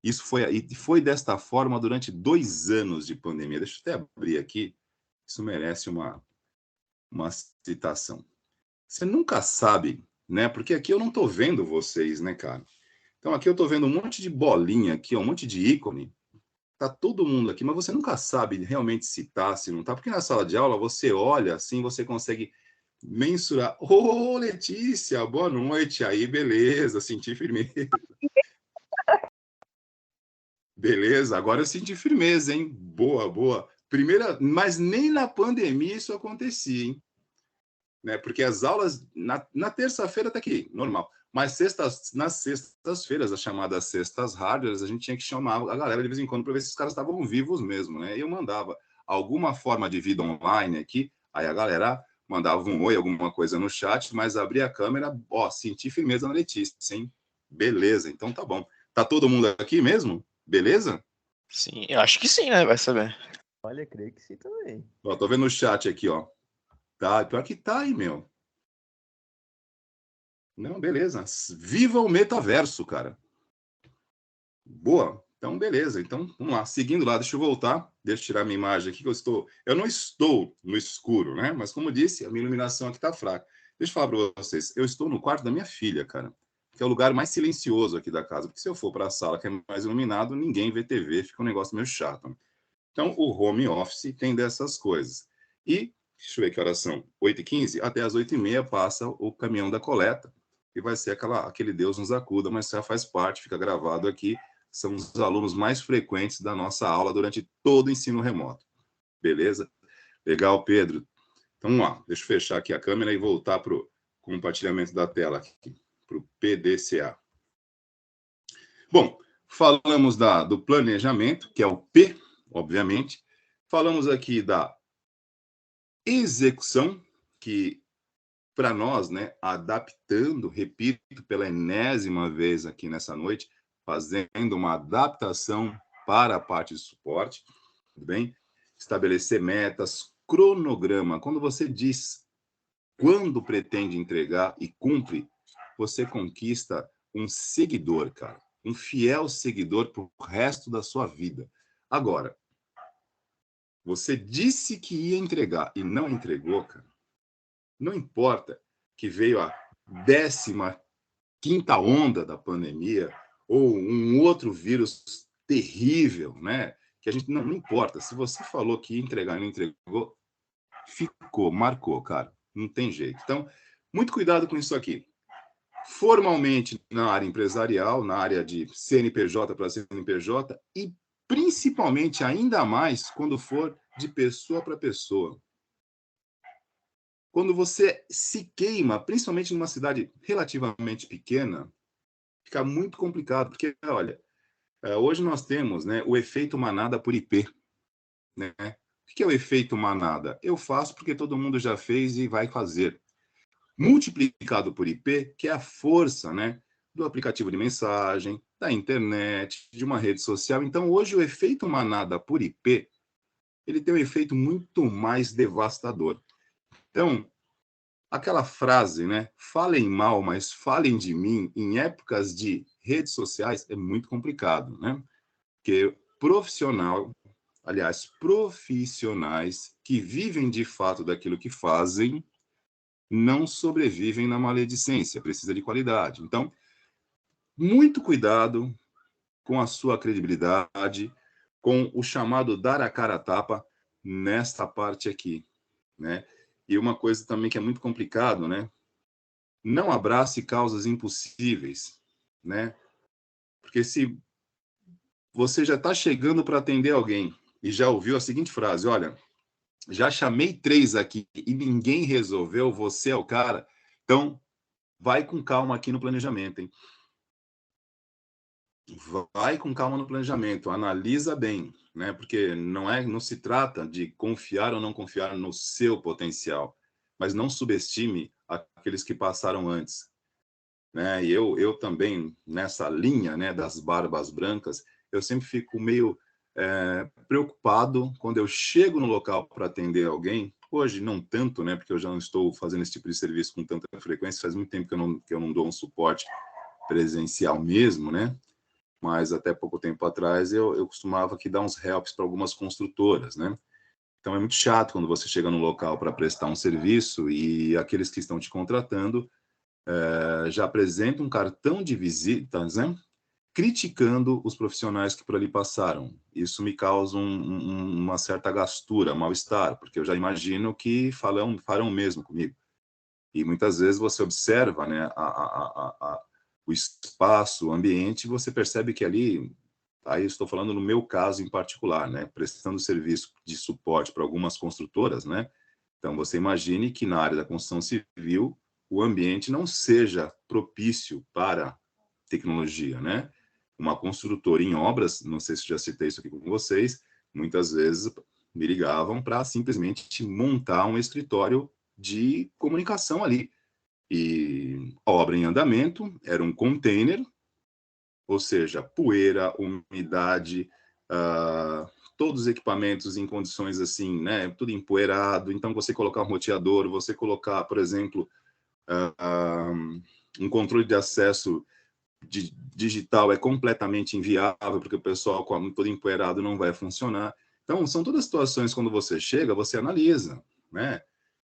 Isso foi desta forma durante 2 anos de pandemia. Deixa eu até abrir aqui. Isso merece uma citação. Você nunca sabe, né? Porque aqui eu não estou vendo vocês, né, cara? Então aqui eu estou vendo um monte de bolinha aqui, um monte de ícone. Tá todo mundo aqui, mas você nunca sabe realmente se tá, se não tá. Porque na sala de aula você olha assim, você consegue mensurar. Ô, Letícia, boa noite. Aí, beleza, senti firmeza. Beleza, agora eu senti firmeza, hein? Boa. Primeira, mas nem na pandemia isso acontecia, hein? Né? Porque as aulas, na terça-feira tá aqui, normal. Mas nas sextas-feiras, as chamadas sextas hardwares, a gente tinha que chamar a galera de vez em quando para ver se os caras estavam vivos mesmo, né? E eu mandava alguma forma de vida online aqui, aí a galera mandava um oi, alguma coisa no chat, mas abria a câmera, ó, senti firmeza na Letícia, hein? Beleza, então tá bom. Tá todo mundo aqui mesmo? Beleza? Sim, eu acho que sim, né? Vai saber. Olha, creio que sim também. Ó, tô vendo o chat aqui, ó. Tá, pior que tá aí, meu. Não, beleza. Viva o metaverso, cara. Boa. Então, beleza. Então, vamos lá. Seguindo lá, deixa eu voltar. Deixa eu tirar minha imagem aqui, que eu não estou no escuro, né? Mas, como disse, a minha iluminação aqui tá fraca. Deixa eu falar para vocês. Eu estou no quarto da minha filha, cara, que é o lugar mais silencioso aqui da casa. Porque se eu for para a sala que é mais iluminado, ninguém vê TV, fica um negócio meio chato. Então, o home office tem dessas coisas. E, deixa eu ver que horas são. 8h15, até as 8h30 passa o caminhão da coleta, que vai ser aquele Deus nos acuda, mas já faz parte, fica gravado aqui. São os alunos mais frequentes da nossa aula durante todo o ensino remoto. Beleza? Legal, Pedro. Então, vamos lá. Deixa eu fechar aqui a câmera e voltar para o compartilhamento da tela aqui, para o PDCA. Bom, falamos do planejamento, que é o P, obviamente. Falamos aqui da execução, que para nós, né, adaptando, repito pela enésima vez aqui nessa noite, fazendo uma adaptação para a parte de suporte, tudo bem? Estabelecer metas, cronograma. Quando você diz quando pretende entregar e cumpre, você conquista um seguidor, cara. Um fiel seguidor para o resto da sua vida. Agora, você disse que ia entregar e não entregou, cara. Não importa que veio a 15ª onda da pandemia ou um outro vírus terrível, né? Que a gente não importa. Se você falou que ia entregar e não entregou, ficou, marcou, cara. Não tem jeito. Então, muito cuidado com isso aqui. Formalmente na área empresarial, na área de CNPJ para CNPJ e principalmente ainda mais quando for de pessoa para pessoa. Quando você se queima, principalmente numa cidade relativamente pequena, fica muito complicado, porque, olha, Hoje nós temos, né, o efeito manada por IP. Né? O que é o efeito manada? Eu faço porque todo mundo já fez e vai fazer. Multiplicado por IP, que é a força, né, do aplicativo de mensagem, da internet, de uma rede social. Então, hoje, o efeito manada por IP, ele tem um efeito muito mais devastador. Então, aquela frase, né, falem mal, mas falem de mim, em épocas de redes sociais, é muito complicado, né? Porque profissionais que vivem de fato daquilo que fazem, não sobrevivem na maledicência, precisa de qualidade. Então, muito cuidado com a sua credibilidade, com o chamado dar a cara a tapa nesta parte aqui, né? E uma coisa também que é muito complicado, né? Não abrace causas impossíveis, né? Porque se você já está chegando para atender alguém e já ouviu a seguinte frase, olha, já chamei 3 aqui e ninguém resolveu, você é o cara, então vai com calma aqui no planejamento, hein? Vai com calma no planejamento, analisa bem, né? Porque não se trata de confiar ou não confiar no seu potencial, mas não subestime aqueles que passaram antes, né? E eu também nessa linha, né, das barbas brancas, eu sempre fico meio preocupado quando eu chego no local para atender alguém. Hoje não tanto, né? Porque eu já não estou fazendo esse tipo de serviço com tanta frequência. Faz muito tempo que eu não dou um suporte presencial mesmo, né? Mas até pouco tempo atrás eu costumava aqui dar uns helps para algumas construtoras, né? Então é muito chato quando você chega no local para prestar um serviço e aqueles que estão te contratando já apresentam um cartão de visitas, né? Criticando os profissionais que por ali passaram. Isso me causa uma certa gastura, mal-estar, porque eu já imagino que farão o mesmo comigo. E muitas vezes você observa, né, o espaço, o ambiente, e você percebe que ali, aí estou falando no meu caso em particular, né, prestando serviço de suporte para algumas construtoras, né, então você imagine que na área da construção civil o ambiente não seja propício para tecnologia, né? Uma construtora em obras, não sei se já citei isso aqui com vocês, muitas vezes me ligavam para simplesmente montar um escritório de comunicação ali. E obra em andamento, era um container, ou seja, poeira, umidade, todos os equipamentos em condições assim, né, tudo empoeirado. Então, você colocar um roteador, você colocar, por exemplo, um controle de acesso digital é completamente inviável, porque o pessoal com todo empoeirado não vai funcionar. Então, são todas situações, quando você chega, você analisa, né?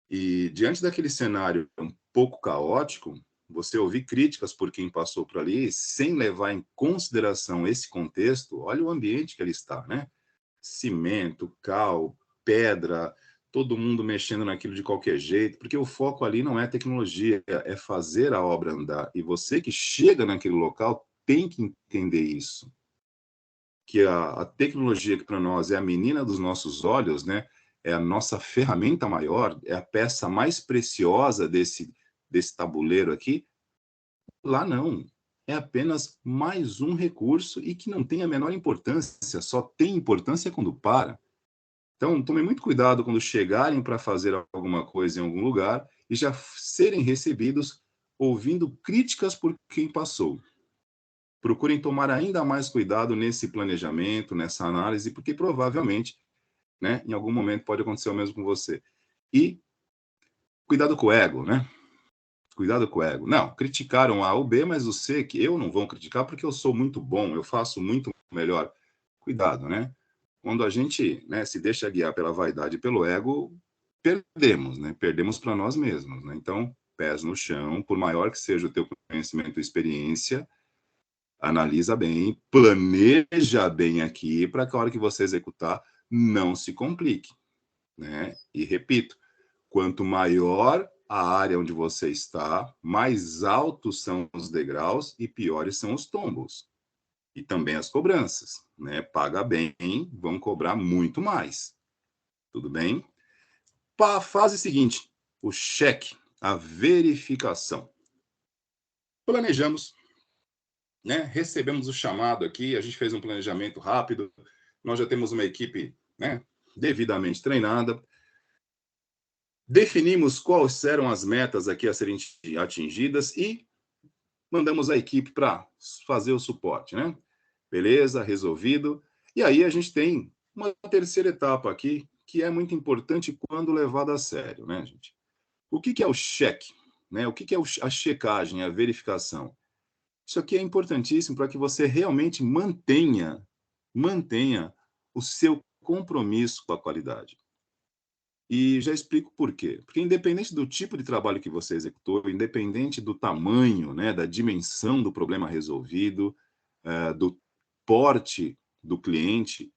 E diante daquele cenário um pouco caótico, você ouvir críticas por quem passou por ali, sem levar em consideração esse contexto, olha o ambiente que ele está, né? Cimento, cal, pedra, todo mundo mexendo naquilo de qualquer jeito, porque o foco ali não é tecnologia, é fazer a obra andar. E você que chega naquele local tem que entender isso, que a tecnologia que para nós é a menina dos nossos olhos, né? É a nossa ferramenta maior, é a peça mais preciosa desse tabuleiro aqui. Lá não. É apenas mais um recurso e que não tem a menor importância, só tem importância quando para. Então, tomem muito cuidado quando chegarem para fazer alguma coisa em algum lugar e já serem recebidos ouvindo críticas por quem passou. Procurem tomar ainda mais cuidado nesse planejamento, nessa análise, porque provavelmente, né, em algum momento pode acontecer o mesmo com você. E cuidado com o ego, né? Cuidado com o ego. Não, criticaram A ou B, mas o C, que eu não vou criticar porque eu sou muito bom, eu faço muito melhor. Cuidado, né? Quando a gente, né, se deixa guiar pela vaidade e pelo ego, perdemos, né? Perdemos para nós mesmos, né? Então, pés no chão, por maior que seja o teu conhecimento e experiência, analisa bem, planeja bem aqui para que a hora que você executar não se complique, né? E repito, quanto maior a área onde você está, mais altos são os degraus e piores são os tombos. E também as cobranças, né? Paga bem, vão cobrar muito mais. Tudo bem? Para a fase seguinte, o cheque, a verificação. Planejamos, né? Recebemos o chamado aqui, a gente fez um planejamento rápido, nós já temos uma equipe, né, devidamente treinada. Definimos quais eram as metas aqui a serem atingidas e mandamos a equipe para fazer o suporte, né? Beleza, resolvido. E aí a gente tem uma terceira etapa aqui, que é muito importante quando levada a sério, né, gente? O que é o cheque? Né? O que é a checagem, a verificação? Isso aqui é importantíssimo para que você realmente mantenha o seu compromisso com a qualidade. E já explico por quê. Porque independente do tipo de trabalho que você executou, independente do tamanho, né, da dimensão do problema resolvido, do porte do cliente,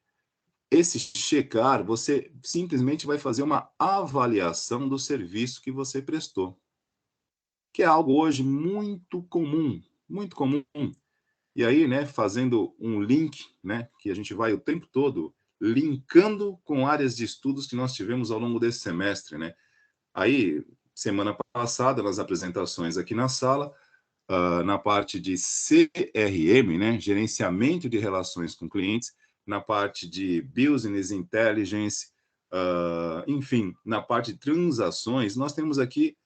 esse checar, você simplesmente vai fazer uma avaliação do serviço que você prestou, que é algo hoje muito comum, muito comum. E aí, né, fazendo um link, né, que a gente vai o tempo todo linkando com áreas de estudos que nós tivemos ao longo desse semestre, né? Aí, semana passada, nas apresentações aqui na sala, na parte de CRM, né, gerenciamento de relações com clientes, na parte de Business Intelligence, enfim, na parte de transações, nós temos aqui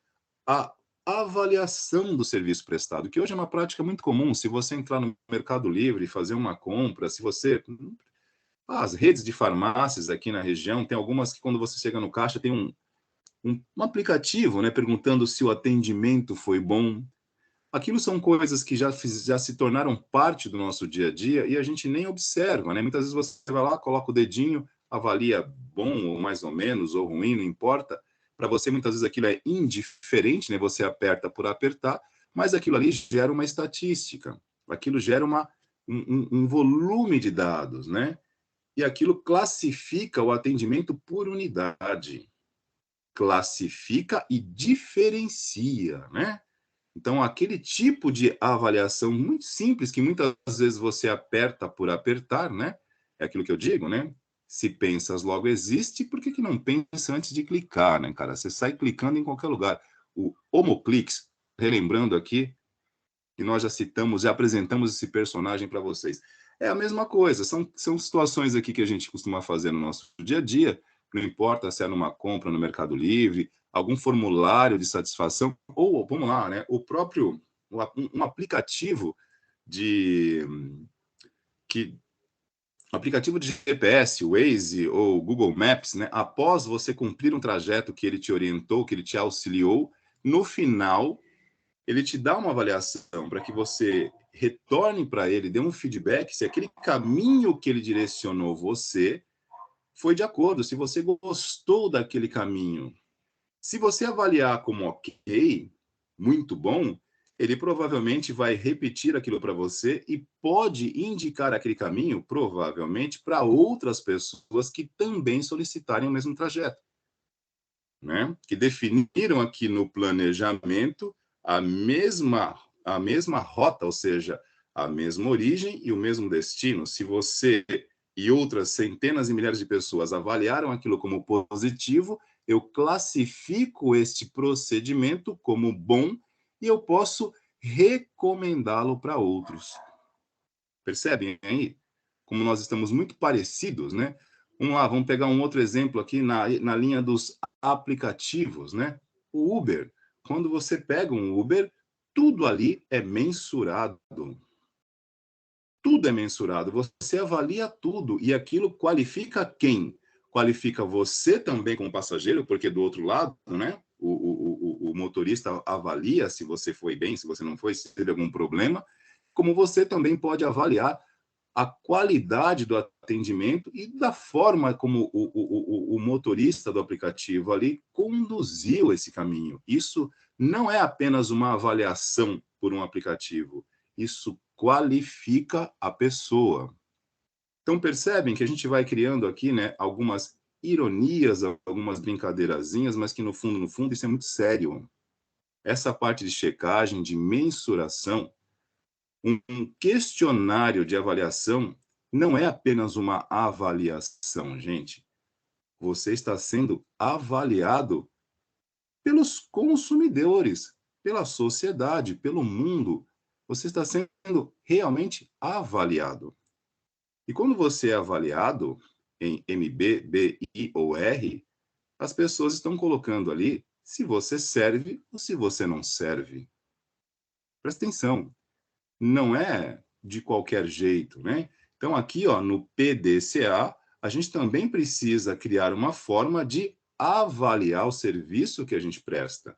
a avaliação do serviço prestado, que hoje é uma prática muito comum. Se você entrar no Mercado Livre e fazer uma compra, se você... As redes de farmácias aqui na região, tem algumas que quando você chega no caixa tem um aplicativo, né, perguntando se o atendimento foi bom. Aquilo são coisas que já se tornaram parte do nosso dia a dia e a gente nem observa, né? Muitas vezes você vai lá, coloca o dedinho, avalia bom ou mais ou menos, ou ruim, não importa. Para você, muitas vezes aquilo é indiferente, né? Você aperta por apertar, mas aquilo ali gera uma estatística, aquilo gera um volume de dados, né? E aquilo classifica o atendimento por unidade, classifica e diferencia, né? Então, aquele tipo de avaliação muito simples, que muitas vezes você aperta por apertar, né? É aquilo que eu digo, né? Se pensas, logo existe, por que não pensa antes de clicar, né, cara? Você sai clicando em qualquer lugar. O Homoclix, relembrando aqui, que nós já citamos, já apresentamos esse personagem para vocês. É a mesma coisa, são situações aqui que a gente costuma fazer no nosso dia a dia, não importa se é numa compra no Mercado Livre, algum formulário de satisfação, ou, vamos lá, né, um aplicativo de que aplicativo de GPS, Waze ou Google Maps, né, após você cumprir um trajeto que ele te orientou, que ele te auxiliou, no final ele te dá uma avaliação para que você retorne para ele, dê um feedback se aquele caminho que ele direcionou você foi de acordo, se você gostou daquele caminho. Se você avaliar como ok, muito bom, ele provavelmente vai repetir aquilo para você e pode indicar aquele caminho, provavelmente, para outras pessoas que também solicitarem o mesmo trajeto, né? Que definiram aqui no planejamento a mesma rota, ou seja, a mesma origem e o mesmo destino. Se você e outras centenas e milhares de pessoas avaliaram aquilo como positivo, eu classifico este procedimento como bom e eu posso recomendá-lo para outros. Percebem aí? Como nós estamos muito parecidos, né? Vamos lá, vamos pegar um outro exemplo aqui na linha dos aplicativos, né? O Uber. Quando você pega um Uber, tudo ali é mensurado. Tudo é mensurado. Você avalia tudo e aquilo qualifica quem? Qualifica você também como passageiro, porque do outro lado, né? O motorista avalia se você foi bem, se você não foi, se teve algum problema, como você também pode avaliar a qualidade do atendimento e da forma como o motorista do aplicativo ali conduziu esse caminho. Isso não é apenas uma avaliação por um aplicativo, isso qualifica a pessoa. Então, percebem que a gente vai criando aqui, né, algumas ironias, algumas brincadeirazinhas, mas que no fundo, isso é muito sério. Essa parte de checagem, de mensuração, um questionário de avaliação não é apenas uma avaliação, gente. Você está sendo avaliado pelos consumidores, pela sociedade, pelo mundo. você está sendo realmente avaliado. E quando você é avaliado em MB, BI ou R, as pessoas estão colocando ali se você serve ou se você não serve. Presta atenção, não é de qualquer jeito, né? Então, aqui, ó, no PDCA, a gente também precisa criar uma forma de avaliar o serviço que a gente presta.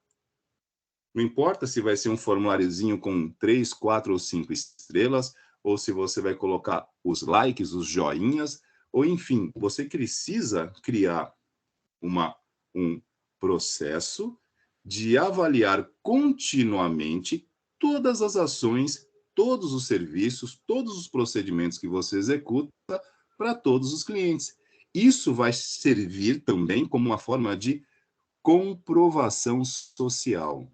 Não importa se vai ser um formuláriozinho com 3, 4 ou 5 estrelas, ou se você vai colocar os likes, os joinhas, ou enfim, você precisa criar um processo de avaliar continuamente todas as ações, todos os serviços, todos os procedimentos que você executa para todos os clientes. Isso vai servir também como uma forma de comprovação social.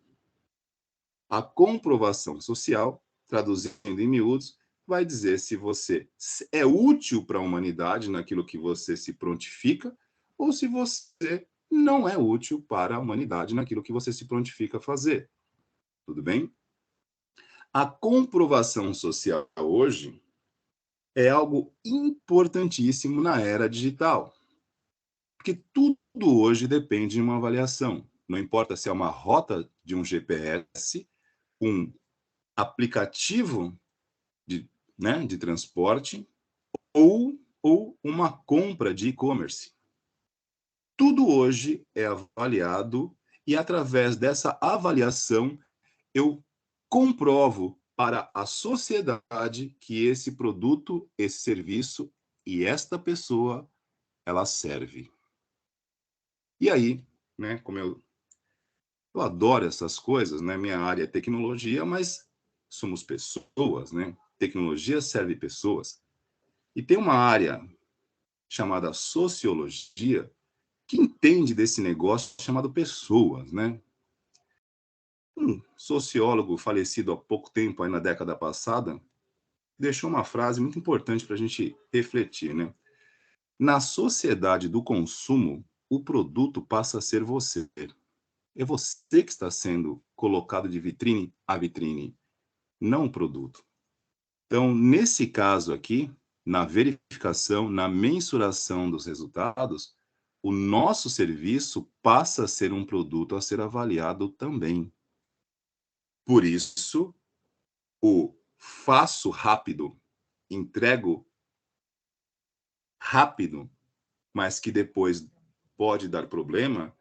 A comprovação social, traduzindo em miúdos, vai dizer se você é útil para a humanidade naquilo que você se prontifica ou se você não é útil para a humanidade naquilo que você se prontifica a fazer. Tudo bem? A comprovação social hoje é algo importantíssimo na era digital, porque tudo hoje depende de uma avaliação. Não importa se é uma rota de um GPS, um aplicativo de transporte ou uma compra de e-commerce. Tudo hoje é avaliado e, através dessa avaliação, eu comprovo para a sociedade que esse produto, esse serviço e esta pessoa, ela serve. E aí, né, como eu adoro essas coisas, né? Minha área é tecnologia, mas somos pessoas, né? Tecnologia serve pessoas. E tem uma área chamada sociologia que entende desse negócio chamado pessoas, né? Um sociólogo falecido há pouco tempo, aí na década passada, deixou uma frase muito importante para a gente refletir, né? Na sociedade do consumo, o produto passa a ser você. É você que está sendo colocado de vitrine a vitrine, não o produto. Então, nesse caso aqui, na verificação, na mensuração dos resultados, o nosso serviço passa a ser um produto a ser avaliado também. Por isso, o faço rápido, entrego rápido, mas que depois pode dar problema,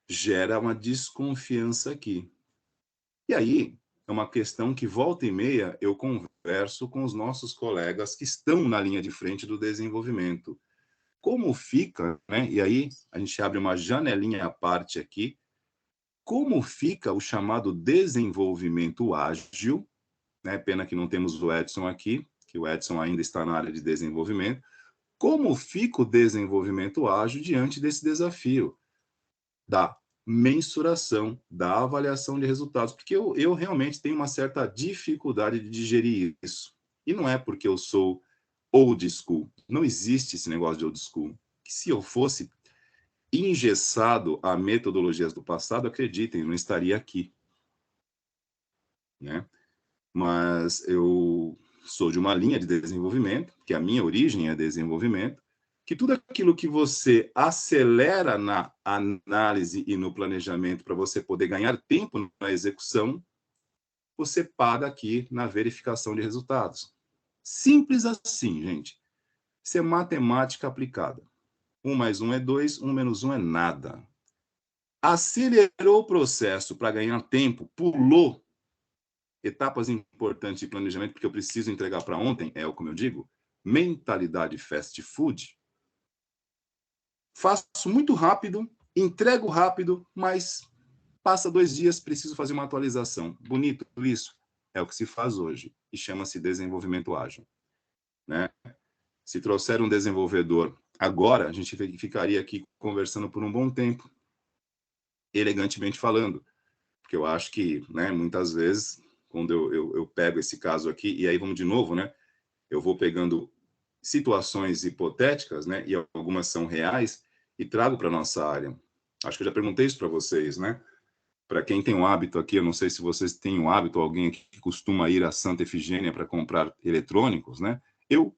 gera uma desconfiança aqui. E aí, é uma questão que volta e meia eu converso com os nossos colegas que estão na linha de frente do desenvolvimento. Como fica, né? E aí a gente abre uma janelinha à parte aqui, como fica o chamado desenvolvimento ágil, né? Pena que não temos o Edson aqui, que o Edson ainda está na área de desenvolvimento. Como fica o desenvolvimento ágil diante desse desafio da mensuração, da avaliação de resultados? Porque eu realmente tenho uma certa dificuldade de digerir isso. E não é porque eu sou old school. Não existe esse negócio de old school. Que se eu fosse engessado a metodologias do passado, acreditem, eu não estaria aqui, né? Mas eu sou de uma linha de desenvolvimento, que a minha origem é desenvolvimento, que tudo aquilo que você acelera na análise e no planejamento para você poder ganhar tempo na execução, você paga aqui na verificação de resultados. Simples assim, gente. Isso é matemática aplicada. 1 mais 1 é 2, 1 menos 1 é nada. Acelerou o processo para ganhar tempo, pulou etapas importantes de planejamento, porque eu preciso entregar para ontem, é como eu digo, mentalidade fast food. Faço muito rápido, entrego rápido, mas passa 2 dias, preciso fazer uma atualização. Bonito isso? É o que se faz hoje e chama-se desenvolvimento ágil, né? Se trouxer um desenvolvedor agora, a gente ficaria aqui conversando por um bom tempo, elegantemente falando, porque eu acho que, né, muitas vezes, quando eu pego esse caso aqui, e aí vamos de novo, né, eu vou pegando situações hipotéticas, né, e algumas são reais, e trago para a nossa área. Acho que eu já perguntei isso para vocês, né? Para quem tem um hábito aqui, eu não sei se vocês têm um hábito, alguém aqui que costuma ir a Santa Efigênia para comprar eletrônicos, né? Eu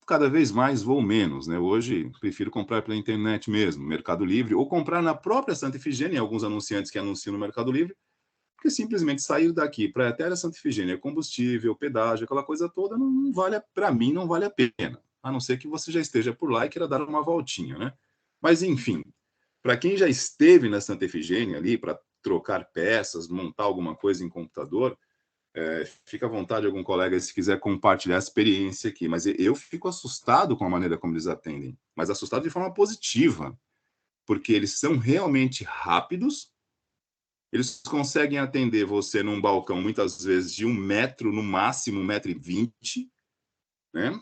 cada vez mais vou menos, né? Hoje prefiro comprar pela internet mesmo, Mercado Livre, ou comprar na própria Santa Efigênia, alguns anunciantes que anunciam no Mercado Livre, porque simplesmente sair daqui para até a Santa Efigênia, combustível, pedágio, aquela coisa toda, não vale, para mim, não vale a pena. A não ser que você já esteja por lá e queira dar uma voltinha, né? Mas, enfim, para quem já esteve na Santa Efigênia ali, para trocar peças, montar alguma coisa em computador, fica à vontade algum colega se quiser compartilhar a experiência aqui. Mas eu fico assustado com a maneira como eles atendem, mas assustado de forma positiva, porque eles são realmente rápidos. Eles conseguem atender você num balcão, muitas vezes, de 1 metro, no máximo 1,20 m, né?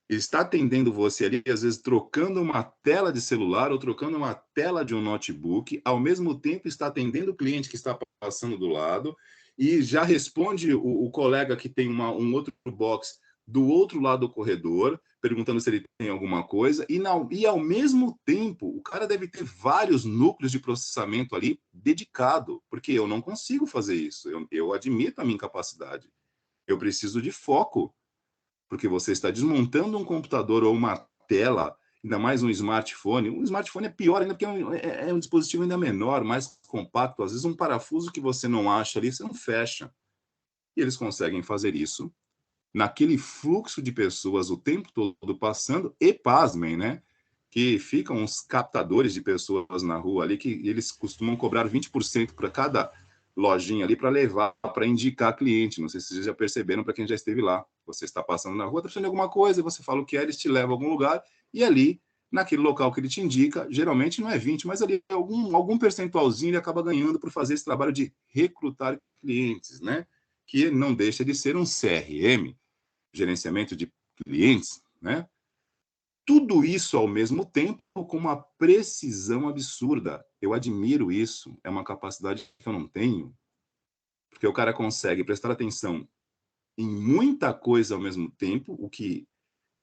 Está atendendo você ali, às vezes, trocando uma tela de celular ou trocando uma tela de um notebook, ao mesmo tempo está atendendo o cliente que está passando do lado e já responde o colega que tem um outro box do outro lado do corredor, perguntando se ele tem alguma coisa, e ao mesmo tempo, o cara deve ter vários núcleos de processamento ali dedicado, porque eu não consigo fazer isso, eu admito a minha incapacidade, eu preciso de foco, porque você está desmontando um computador ou uma tela, ainda mais um smartphone. Um smartphone é pior ainda, porque é um dispositivo ainda menor, mais compacto. Às vezes um parafuso que você não acha ali, você não fecha. E eles conseguem fazer isso naquele fluxo de pessoas o tempo todo passando, e pasmem, né? Que ficam uns captadores de pessoas na rua ali, que eles costumam cobrar 20% para cada lojinha ali para levar, para indicar cliente. Não sei se vocês já perceberam, para quem já esteve lá. Você está passando na rua, está precisando de alguma coisa, você fala o que é, eles te levam a algum lugar, e ali, naquele local que ele te indica, geralmente não é 20, mas ali algum percentualzinho ele acaba ganhando por fazer esse trabalho de recrutar clientes, né? Que não deixa de ser um CRM, gerenciamento de clientes, né? Tudo isso ao mesmo tempo com uma precisão absurda. Eu admiro isso, é uma capacidade que eu não tenho, porque o cara consegue prestar atenção em muita coisa ao mesmo tempo, o que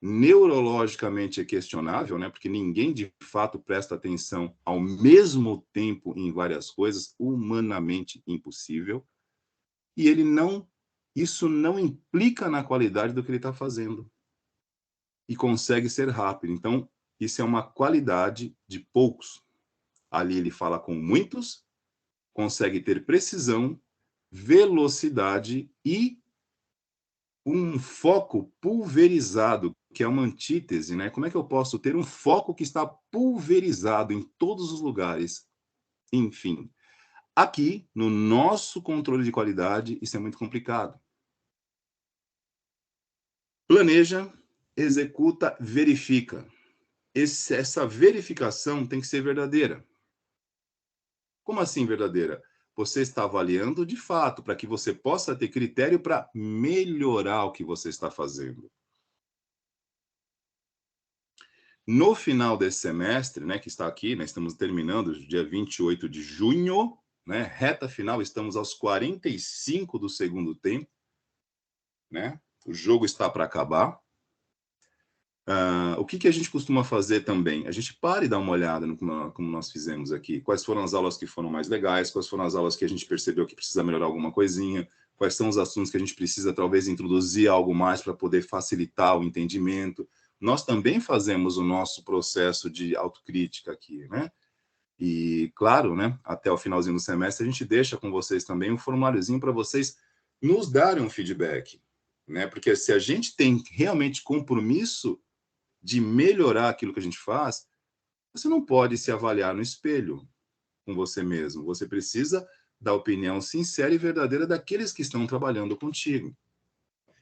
neurologicamente é questionável, né? Porque ninguém de fato presta atenção ao mesmo tempo em várias coisas, humanamente impossível. E isso não implica na qualidade do que ele está fazendo. E consegue ser rápido. Então, isso é uma qualidade de poucos. Ali ele fala com muitos, consegue ter precisão, velocidade e um foco pulverizado, que é uma antítese, né? Como é que eu posso ter um foco que está pulverizado em todos os lugares? Enfim, aqui, no nosso controle de qualidade, isso é muito complicado. Planeja, executa, verifica. Essa verificação tem que ser verdadeira. Como assim verdadeira? Você está avaliando de fato, para que você possa ter critério para melhorar o que você está fazendo. No final desse semestre, né, que está aqui, nós estamos terminando dia 28 de junho, né, reta final, estamos aos 45 do segundo tempo, né? O jogo está para acabar. O que a gente costuma fazer também? A gente para e dá uma olhada no como nós fizemos aqui. Quais foram as aulas que foram mais legais, quais foram as aulas que a gente percebeu que precisa melhorar alguma coisinha, quais são os assuntos que a gente precisa talvez introduzir algo mais para poder facilitar o entendimento. Nós também fazemos o nosso processo de autocrítica aqui, né? E, claro, né, até o finalzinho do semestre, a gente deixa com vocês também um formuláriozinho para vocês nos darem um feedback, né? Porque se a gente tem realmente compromisso de melhorar aquilo que a gente faz, você não pode se avaliar no espelho com você mesmo. Você precisa da opinião sincera e verdadeira daqueles que estão trabalhando contigo.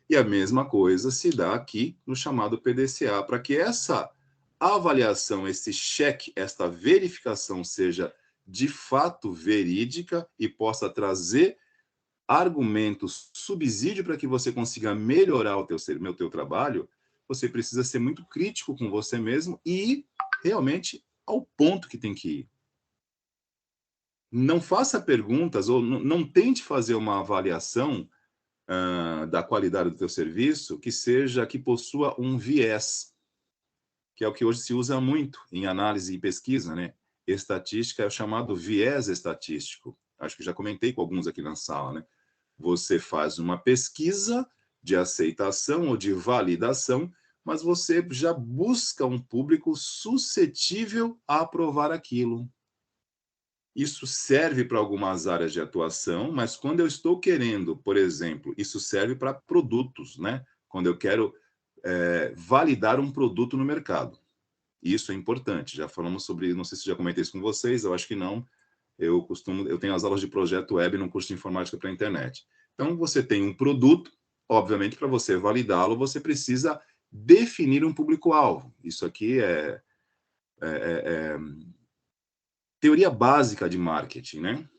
E a mesma coisa se dá aqui no chamado PDCA, para que essa avaliação, esse cheque, esta verificação seja de fato verídica e possa trazer argumentos, subsídio para que você consiga melhorar o teu trabalho, você precisa ser muito crítico com você mesmo e ir realmente ao ponto que tem que ir. Não faça perguntas ou não tente fazer uma avaliação da qualidade do teu serviço que possua um viés, que é o que hoje se usa muito em análise e pesquisa, né? Estatística é o chamado viés estatístico. Acho que já comentei com alguns aqui na sala, né? Você faz uma pesquisa de aceitação ou de validação, mas você já busca um público suscetível a aprovar aquilo. Isso serve para algumas áreas de atuação, mas quando eu estou querendo, por exemplo, isso serve para produtos, né? Quando eu quero validar um produto no mercado. Isso é importante. Já falamos sobre, não sei se já comentei isso com vocês, eu acho que não. Eu tenho as aulas de projeto web no curso de informática para a internet. Então, você tem um produto, obviamente, para você validá-lo, você precisa definir um público-alvo. Isso aqui é teoria básica de marketing, né?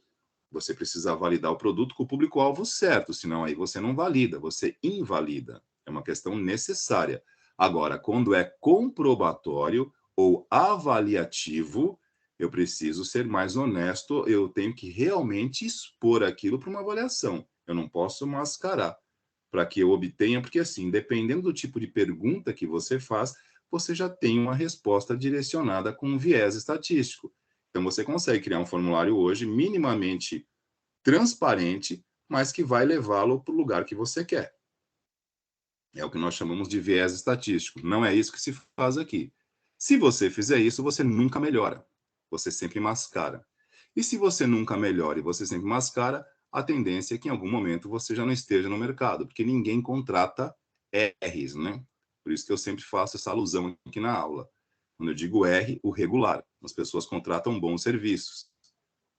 Você precisa validar o produto com o público-alvo certo, senão aí você não valida, você invalida. É uma questão necessária. Agora, quando é comprobatório ou avaliativo, eu preciso ser mais honesto, eu tenho que realmente expor aquilo para uma avaliação. Eu não posso mascarar para que eu obtenha, porque assim, dependendo do tipo de pergunta que você faz, você já tem uma resposta direcionada com um viés estatístico. Então, você consegue criar um formulário hoje minimamente transparente, mas que vai levá-lo para o lugar que você quer. É o que nós chamamos de viés estatístico. Não é isso que se faz aqui. Se você fizer isso, você nunca melhora. Você sempre mascara. E se você nunca melhora e você sempre mascara, a tendência é que em algum momento você já não esteja no mercado, porque ninguém contrata R's, né? Por isso que eu sempre faço essa alusão aqui na aula. Quando eu digo R, o regular. As pessoas contratam bons serviços.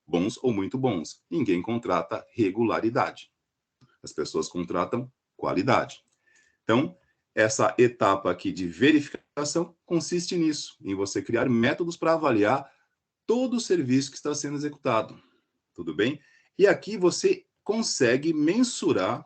Bons ou muito bons. Ninguém contrata regularidade. As pessoas contratam qualidade. Então, essa etapa aqui de verificação consiste nisso, em você criar métodos para avaliar todo o serviço que está sendo executado. Tudo bem? E aqui você consegue mensurar,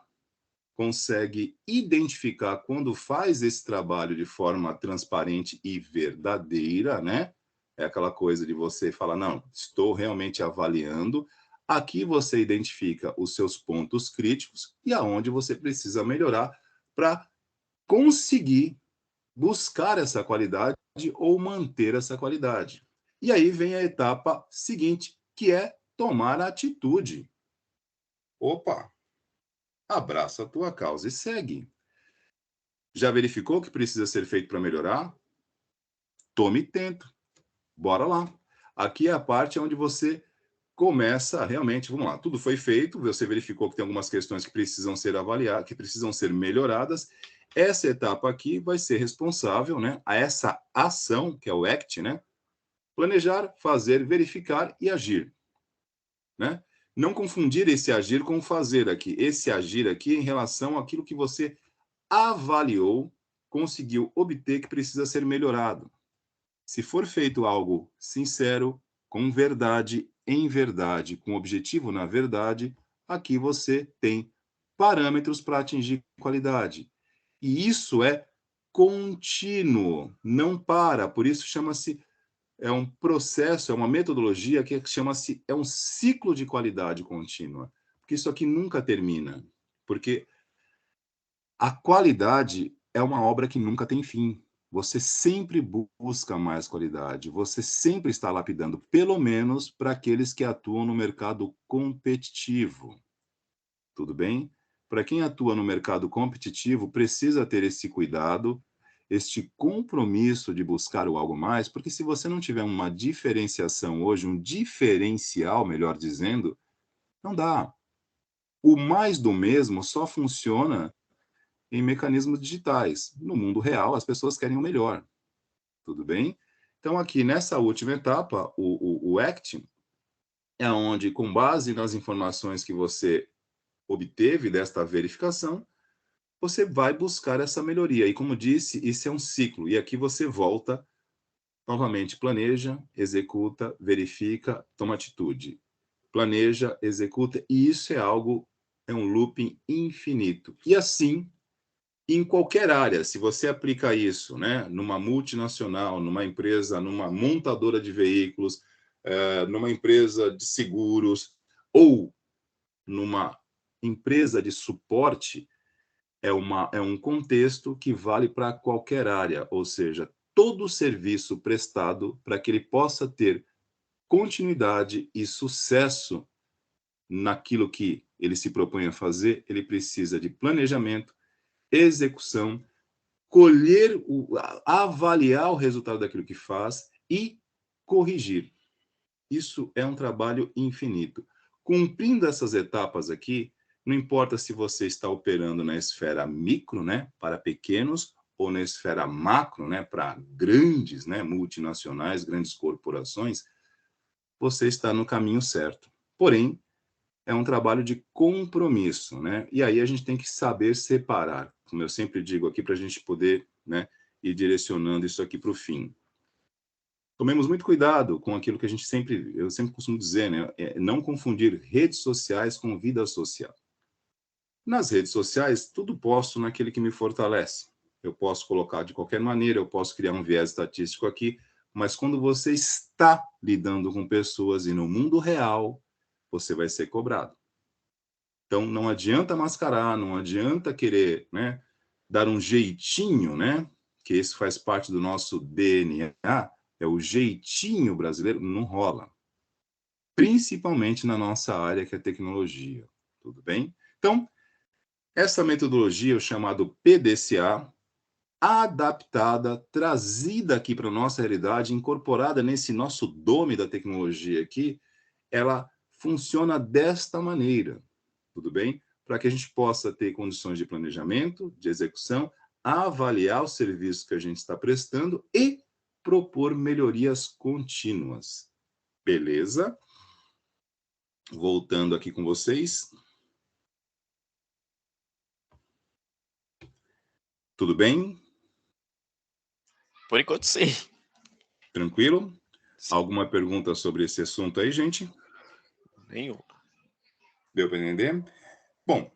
consegue identificar quando faz esse trabalho de forma transparente e verdadeira, né? É aquela coisa de você falar, não, estou realmente avaliando. Aqui você identifica os seus pontos críticos e aonde você precisa melhorar para conseguir buscar essa qualidade ou manter essa qualidade. E aí vem a etapa seguinte, que é tomar atitude. Opa, abraça a tua causa e segue. Já verificou o que precisa ser feito para melhorar? Tome tempo. Bora lá. Aqui é a parte onde você começa realmente, vamos lá, tudo foi feito, você verificou que tem algumas questões que precisam ser avaliadas, que precisam ser melhoradas. Essa etapa aqui vai ser responsável, né, a essa ação, que é o ACT, né? Planejar, fazer, verificar e agir, né? Não confundir esse agir com o fazer aqui. Esse agir aqui em relação àquilo que você avaliou, conseguiu obter que precisa ser melhorado. Se for feito algo sincero, com verdade, em verdade, com objetivo na verdade, aqui você tem parâmetros para atingir qualidade. E isso é contínuo, não para. Por isso chama-se, é um processo, é uma metodologia que chama-se, é um ciclo de qualidade contínua. Porque isso aqui nunca termina. Porque a qualidade é uma obra que nunca tem fim. Você sempre busca mais qualidade, você sempre está lapidando, pelo menos para aqueles que atuam no mercado competitivo. Tudo bem? Para quem atua no mercado competitivo, precisa ter esse cuidado, este compromisso de buscar o algo mais, porque se você não tiver uma diferenciação hoje, um diferencial, melhor dizendo, não dá. O mais do mesmo só funciona em mecanismos digitais. No mundo real, as pessoas querem o melhor. Tudo bem? Então, aqui nessa última etapa, o ACT, é onde, com base nas informações que você obteve desta verificação, você vai buscar essa melhoria. E, como disse, isso é um ciclo. E aqui você volta, novamente, planeja, executa, verifica, toma atitude. Planeja, executa, e isso é algo, é um looping infinito. E assim, em qualquer área, se você aplica isso, né, numa multinacional, numa empresa, numa montadora de veículos, numa empresa de seguros ou numa empresa de suporte, é um contexto que vale para qualquer área, ou seja, todo serviço prestado para que ele possa ter continuidade e sucesso naquilo que ele se propõe a fazer, ele precisa de planejamento, execução, colher, avaliar o resultado daquilo que faz e corrigir. Isso é um trabalho infinito. Cumprindo essas etapas aqui, não importa se você está operando na esfera micro, né, para pequenos, ou na esfera macro, né, para grandes, né, multinacionais, grandes corporações, você está no caminho certo. Porém, é um trabalho de compromisso, né? E aí a gente tem que saber separar, como eu sempre digo aqui, para a gente poder, né, ir direcionando isso aqui para o fim. Tomemos muito cuidado com aquilo que eu sempre costumo dizer, né? Não confundir redes sociais com vida social. Nas redes sociais, tudo posto naquele que me fortalece. Eu posso colocar de qualquer maneira, eu posso criar um viés estatístico aqui, mas quando você está lidando com pessoas e no mundo real, você vai ser cobrado. Então, não adianta mascarar, não adianta querer, né, dar um jeitinho, né, que isso faz parte do nosso DNA, é o jeitinho brasileiro, não rola. Principalmente na nossa área, que é tecnologia. Tudo bem? Então, essa metodologia, o chamado PDCA, adaptada, trazida aqui para a nossa realidade, incorporada nesse nosso dome da tecnologia aqui, ela funciona desta maneira, tudo bem? Para que a gente possa ter condições de planejamento, de execução, avaliar os serviços que a gente está prestando e propor melhorias contínuas. Beleza? Voltando aqui com vocês. Tudo bem? Por enquanto, sim. Tranquilo? Sim. Alguma pergunta sobre esse assunto aí, gente? Nenhum. Deu para entender? Bom,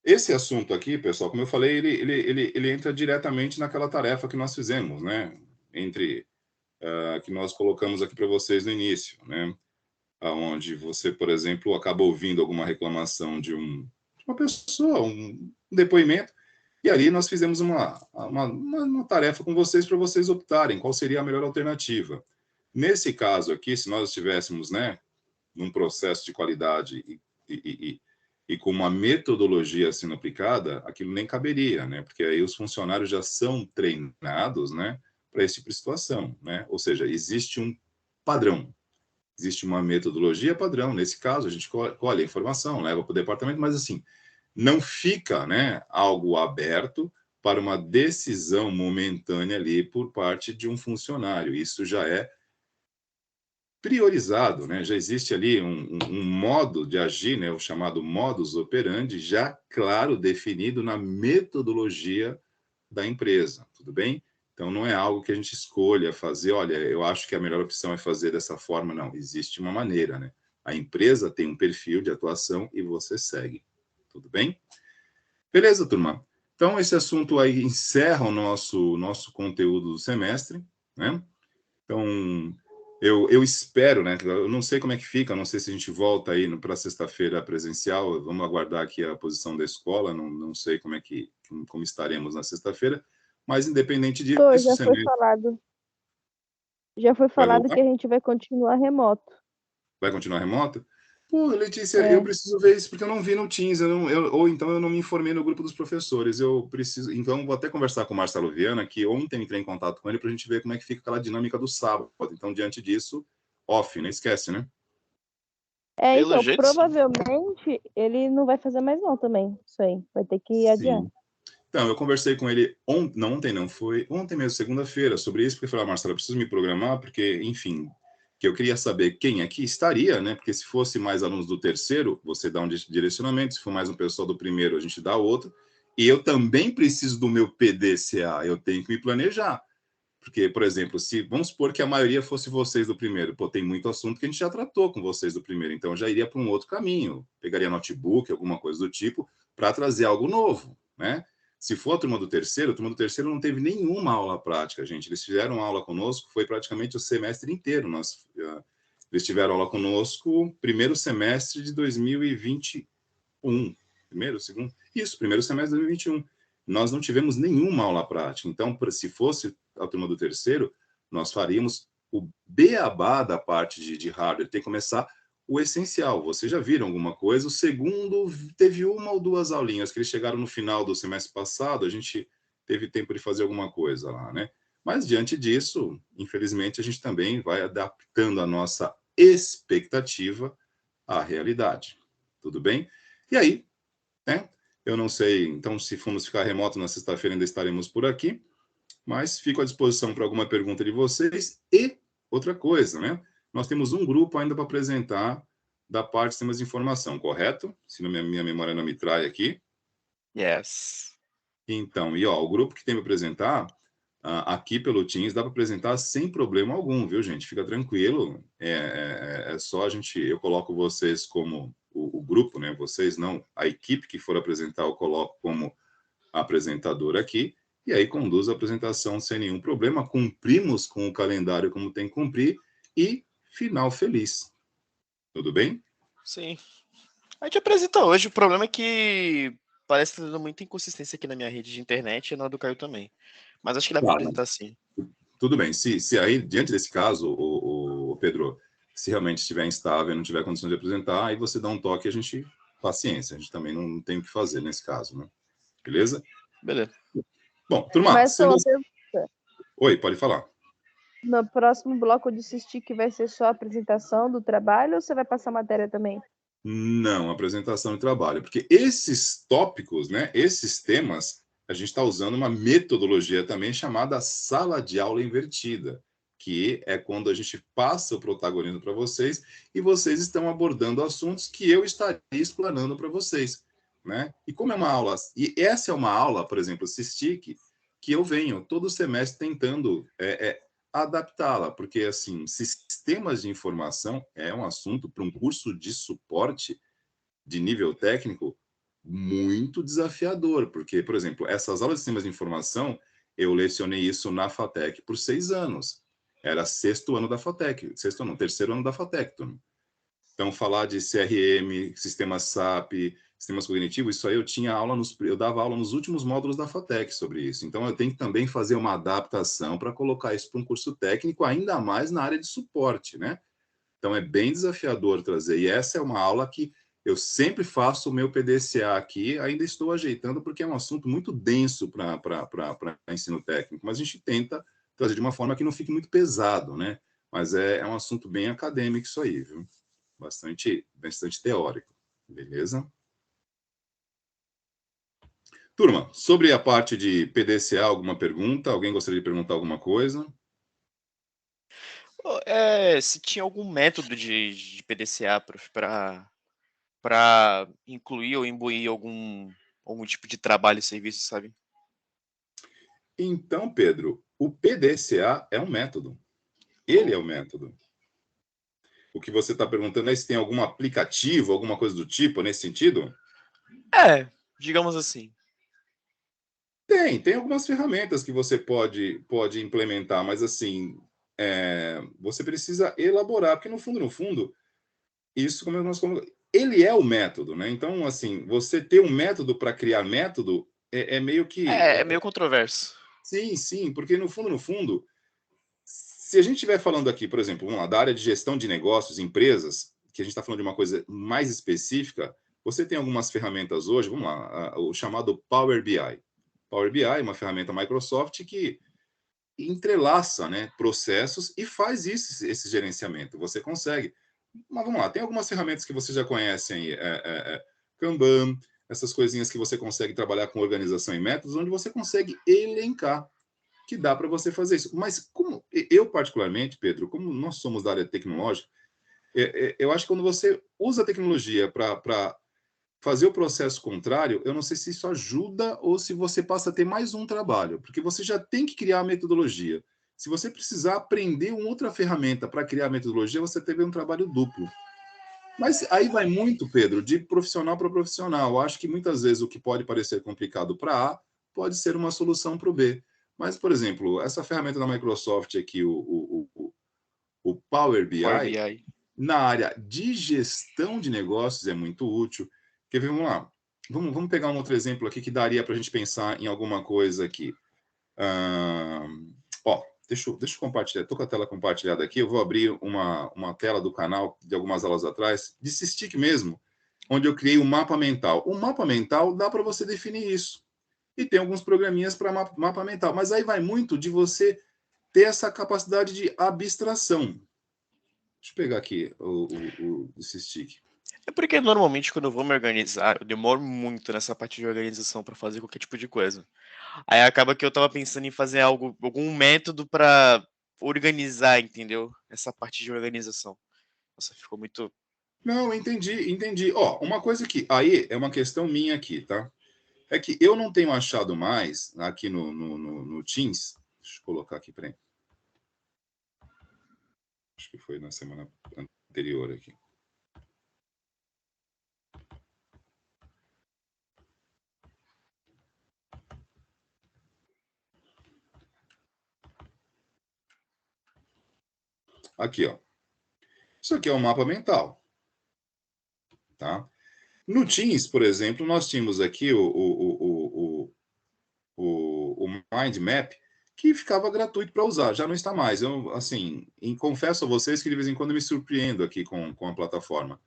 esse assunto aqui, pessoal, como eu falei, ele entra diretamente naquela tarefa que nós fizemos, né? Que nós colocamos aqui para vocês no início, né? Onde você, por exemplo, acaba ouvindo alguma reclamação de uma pessoa, um depoimento, e ali nós fizemos uma tarefa com vocês para vocês optarem qual seria a melhor alternativa. Nesse caso aqui, se nós estivéssemos, né, num processo de qualidade e com uma metodologia sendo aplicada, aquilo nem caberia, né? Porque aí os funcionários já são treinados, né, para esse tipo de situação, né? Ou seja, existe um padrão, existe uma metodologia padrão. Nesse caso, a gente colhe a informação, leva para o departamento, mas assim, não fica, né, algo aberto para uma decisão momentânea ali por parte de um funcionário. Isso já é priorizado, né? Já existe ali um modo de agir, né? O chamado modus operandi, já claro, definido na metodologia da empresa, tudo bem? Então, não é algo que a gente escolha fazer, olha, eu acho que a melhor opção é fazer dessa forma, não. Existe uma maneira, né? A empresa tem um perfil de atuação e você segue, tudo bem? Beleza, turma? Então, esse assunto aí encerra o nosso conteúdo do semestre, né? Então, eu espero, né? Eu não sei como é que fica, não sei se a gente volta aí para sexta-feira presencial, vamos aguardar aqui a posição da escola, não sei como estaremos na sexta-feira, mas independente disso, Já foi falado. Já foi falado que a gente vai continuar remoto. Vai continuar remoto? Pô, Letícia, eu preciso ver isso porque eu não vi no Teams, ou então eu não me informei no grupo dos professores. Eu preciso, então vou até conversar com o Marcelo Viana, que ontem entrei em contato com ele para a gente ver como é que fica aquela dinâmica do sábado. Então, diante disso, off, não esquece, né? Então, provavelmente ele não vai fazer mais não também, isso aí. Vai ter que adiar. Então, eu conversei com ele foi ontem mesmo, segunda-feira, sobre isso, porque eu falei, Marcelo, eu preciso me programar, porque, enfim, que eu queria saber quem aqui estaria, né? Porque se fosse mais alunos do terceiro, você dá um direcionamento, se for mais um pessoal do primeiro, a gente dá outro. E eu também preciso do meu PDCA, eu tenho que me planejar. Porque, por exemplo, se vamos supor que a maioria fosse vocês do primeiro, pô, tem muito assunto que a gente já tratou com vocês do primeiro, então eu já iria para um outro caminho, pegaria notebook, alguma coisa do tipo, para trazer algo novo, né? Se for a turma do terceiro não teve nenhuma aula prática, gente. Eles fizeram aula conosco, foi praticamente o semestre inteiro. Eles tiveram aula conosco primeiro semestre de 2021. Primeiro, segundo? Isso, primeiro semestre de 2021. Nós não tivemos nenhuma aula prática. Então, se fosse a turma do terceiro, nós faríamos o beabá da parte de hardware. Tem que começar o essencial. Vocês já viram alguma coisa. O segundo, teve uma ou duas aulinhas que eles chegaram no final do semestre passado, a gente teve tempo de fazer alguma coisa lá, né? Mas, diante disso, infelizmente, a gente também vai adaptando a nossa expectativa à realidade. Tudo bem? E aí, né? Eu não sei, então, se formos ficar remoto na sexta-feira, ainda estaremos por aqui, mas fico à disposição para alguma pergunta de vocês. E outra coisa, né? Nós temos um grupo ainda para apresentar da parte de sistemas de informação, correto? Se minha memória não me trai aqui. Yes. Então, e ó, o grupo que tem para apresentar, aqui pelo Teams, dá para apresentar sem problema algum, viu, gente? Fica tranquilo. É só eu coloco vocês como o grupo, né? Vocês não, a equipe que for apresentar, eu coloco como apresentador aqui, e aí conduz a apresentação sem nenhum problema. Cumprimos com o calendário como tem que cumprir, e final feliz. Tudo bem? Sim. A gente apresenta hoje. O problema é que parece que tá dando muita inconsistência aqui na minha rede de internet e na do Caio também. Mas acho que dá para apresentar sim. Tudo bem. Se aí, diante desse caso, o Pedro, se realmente estiver instável e não tiver condições de apresentar, aí você dá um toque e a gente... Paciência, a gente também não tem o que fazer nesse caso, né? Beleza? Beleza. Bom, turma... Mas só uma pergunta. Oi, pode falar. No próximo bloco de SysTick vai ser só a apresentação do trabalho ou você vai passar matéria também? Não, apresentação de trabalho. Porque esses tópicos, né, esses temas, a gente está usando uma metodologia também chamada sala de aula invertida, que é quando a gente passa o protagonismo para vocês e vocês estão abordando assuntos que eu estaria explanando para vocês, né? E como é uma aula... E essa é uma aula, por exemplo, SysTick, que eu venho todo semestre tentando... adaptá-la, porque, assim, sistemas de informação é um assunto para um curso de suporte de nível técnico muito desafiador, porque, por exemplo, essas aulas de sistemas de informação, eu lecionei isso na FATEC por 6 anos. Era sexto ano da FATEC, terceiro ano da FATEC. Então, falar de CRM, sistemas SAP, sistemas cognitivos, isso aí eu dava aula nos últimos módulos da FATEC sobre isso. Então, eu tenho que também fazer uma adaptação para colocar isso para um curso técnico, ainda mais na área de suporte, né? Então, é bem desafiador trazer. E essa é uma aula que eu sempre faço o meu PDCA aqui, ainda estou ajeitando, porque é um assunto muito denso para ensino técnico, mas a gente tenta trazer de uma forma que não fique muito pesado, né? Mas é um assunto bem acadêmico isso aí, viu? Bastante teórico, beleza? Turma, sobre a parte de PDCA, alguma pergunta? Alguém gostaria de perguntar alguma coisa? Se tinha algum método de PDCA para incluir ou imbuir algum tipo de trabalho e serviço, sabe? Então, Pedro, o PDCA é um método. Ele é o método. O que você está perguntando é se tem algum aplicativo, alguma coisa do tipo, nesse sentido? Digamos assim. Tem algumas ferramentas que você pode implementar, mas assim, você precisa elaborar, porque no fundo, isso ele é o método, né? Então, assim, você ter um método para criar método é meio que... É meio controverso. Sim, porque no fundo, se a gente estiver falando aqui, por exemplo, vamos lá, da área de gestão de negócios, empresas, que a gente está falando de uma coisa mais específica, você tem algumas ferramentas hoje, vamos lá, o chamado Power BI. Power BI é uma ferramenta Microsoft que entrelaça, né, processos e faz esse gerenciamento. Você consegue. Mas vamos lá, tem algumas ferramentas que você já conhecem, Kanban, essas coisinhas que você consegue trabalhar com organização e métodos, onde você consegue elencar que dá para você fazer isso. Mas como eu, particularmente, Pedro, como nós somos da área tecnológica, eu acho que quando você usa a tecnologia para fazer o processo contrário, eu não sei se isso ajuda ou se você passa a ter mais um trabalho, porque você já tem que criar a metodologia. Se você precisar aprender uma outra ferramenta para criar a metodologia, você teve um trabalho duplo. Mas aí vai muito, Pedro, de profissional para profissional. Eu acho que muitas vezes o que pode parecer complicado para A pode ser uma solução para o B. Mas, por exemplo, essa ferramenta da Microsoft aqui, o Power BI, na área de gestão de negócios é muito útil. Quer ver? Vamos lá. Vamos pegar um outro exemplo aqui que daria para a gente pensar em alguma coisa aqui. deixa eu compartilhar. Estou com a tela compartilhada aqui. Eu vou abrir uma tela do canal de algumas aulas atrás, de Sysdig mesmo, onde eu criei um mapa mental. O mapa mental dá para você definir isso. E tem alguns programinhas para mapa mental. Mas aí vai muito de você ter essa capacidade de abstração. Deixa eu pegar aqui o Sysdig. É porque normalmente quando eu vou me organizar, eu demoro muito nessa parte de organização para fazer qualquer tipo de coisa. Aí acaba que eu tava pensando em fazer algum método para organizar, entendeu? Essa parte de organização. Nossa, ficou muito. Não, entendi. Ó, uma coisa que aí é uma questão minha aqui, tá? É que eu não tenho achado mais aqui no Teams. Deixa eu colocar aqui, peraí. Acho que foi na semana anterior aqui. Aqui, ó. Isso aqui é um mapa mental. Tá? No Teams, por exemplo, nós tínhamos aqui o Mind Map, que ficava gratuito para usar, já não está mais. Eu, assim, confesso a vocês que de vez em quando eu me surpreendo aqui com a plataforma.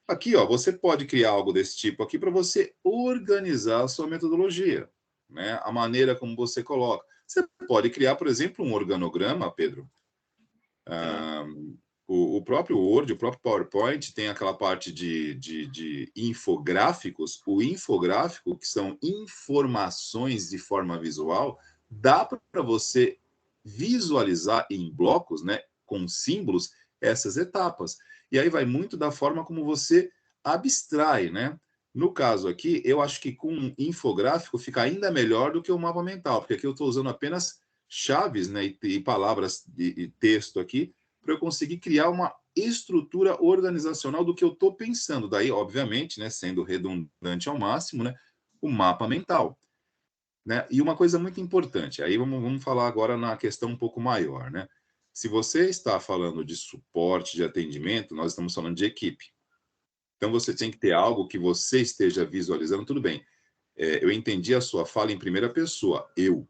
Aqui, ó, você pode criar algo desse tipo aqui para você organizar a sua metodologia, né? A maneira como você coloca. Você pode criar, por exemplo, um organograma, Pedro. O próprio Word, o próprio PowerPoint tem aquela parte de infográficos. O infográfico, que são informações de forma visual, dá para você visualizar em blocos, né, com símbolos, essas etapas. E aí vai muito da forma como você abstrai, né? No caso aqui, eu acho que com um infográfico fica ainda melhor do que o mapa mental, porque aqui eu estou usando apenas chaves, né, e palavras e texto aqui, para eu conseguir criar uma estrutura organizacional do que eu estou pensando. Daí, obviamente, né, sendo redundante ao máximo, né, o mapa mental. Né? E uma coisa muito importante, aí vamos falar agora na questão um pouco maior. Né? Se você está falando de suporte, de atendimento, nós estamos falando de equipe. Então, você tem que ter algo que você esteja visualizando. Tudo bem, eu entendi a sua fala em primeira pessoa, eu.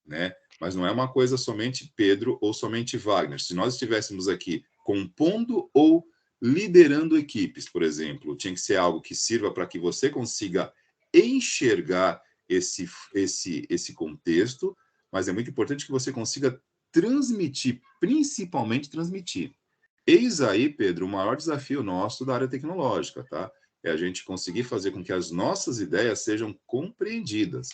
Né? Mas não é uma coisa somente Pedro ou somente Wagner. Se nós estivéssemos aqui compondo ou liderando equipes, por exemplo, tinha que ser algo que sirva para que você consiga enxergar esse contexto, mas é muito importante que você consiga transmitir, principalmente transmitir. Eis aí, Pedro, o maior desafio nosso da área tecnológica, tá? É a gente conseguir fazer com que as nossas ideias sejam compreendidas.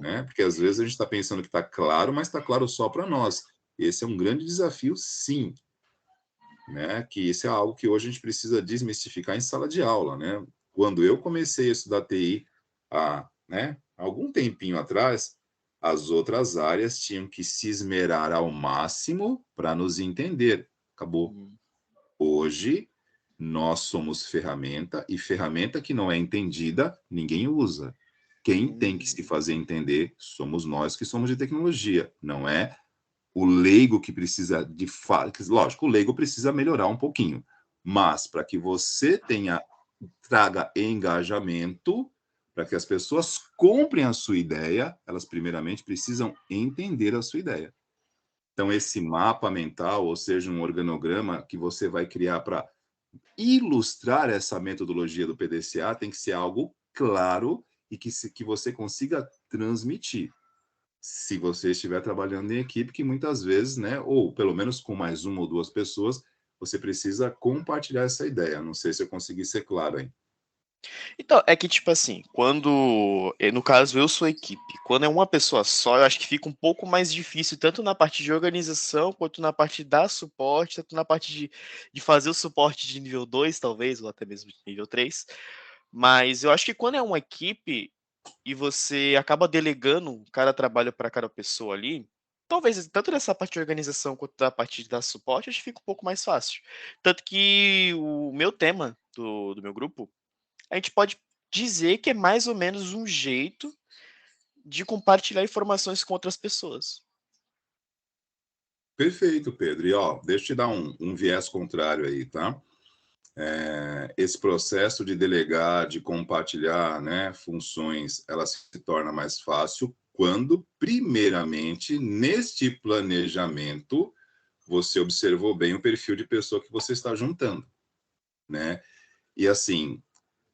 Né? Porque às vezes a gente está pensando que está claro, mas está claro só para nós. Esse é um grande desafio, sim. Né? Que isso é algo que hoje a gente precisa desmistificar em sala de aula. Né? Quando eu comecei a estudar TI há algum tempinho atrás, as outras áreas tinham que se esmerar ao máximo para nos entender. Acabou. Hoje, nós somos ferramenta, e ferramenta que não é entendida, ninguém usa. Quem tem que se fazer entender somos nós que somos de tecnologia, não é o leigo que precisa de lógico, o leigo precisa melhorar um pouquinho, mas para que você traga engajamento, para que as pessoas comprem a sua ideia, elas primeiramente precisam entender a sua ideia. Então esse mapa mental, ou seja, um organograma que você vai criar para ilustrar essa metodologia do PDCA, tem que ser algo claro e que você consiga transmitir. Se você estiver trabalhando em equipe, que muitas vezes, né, ou pelo menos com mais uma ou duas pessoas, você precisa compartilhar essa ideia. Não sei se eu consegui ser claro aí. Então, é que, tipo assim, no caso, eu sou equipe. Quando é uma pessoa só, eu acho que fica um pouco mais difícil, tanto na parte de organização, quanto na parte de dar suporte, tanto na parte de fazer o suporte de nível 2, talvez, ou até mesmo de nível 3. Mas eu acho que quando é uma equipe e você acaba delegando cada trabalho para cada pessoa ali, talvez tanto nessa parte de organização quanto da parte de dar suporte, acho que fica um pouco mais fácil. Tanto que o meu tema do meu grupo, a gente pode dizer que é mais ou menos um jeito de compartilhar informações com outras pessoas. Perfeito, Pedro. E ó, deixa eu te dar um viés contrário aí, tá? Esse processo de delegar, de compartilhar, né, funções, ela se torna mais fácil quando, primeiramente, neste planejamento, você observou bem o perfil de pessoa que você está juntando, né? E assim,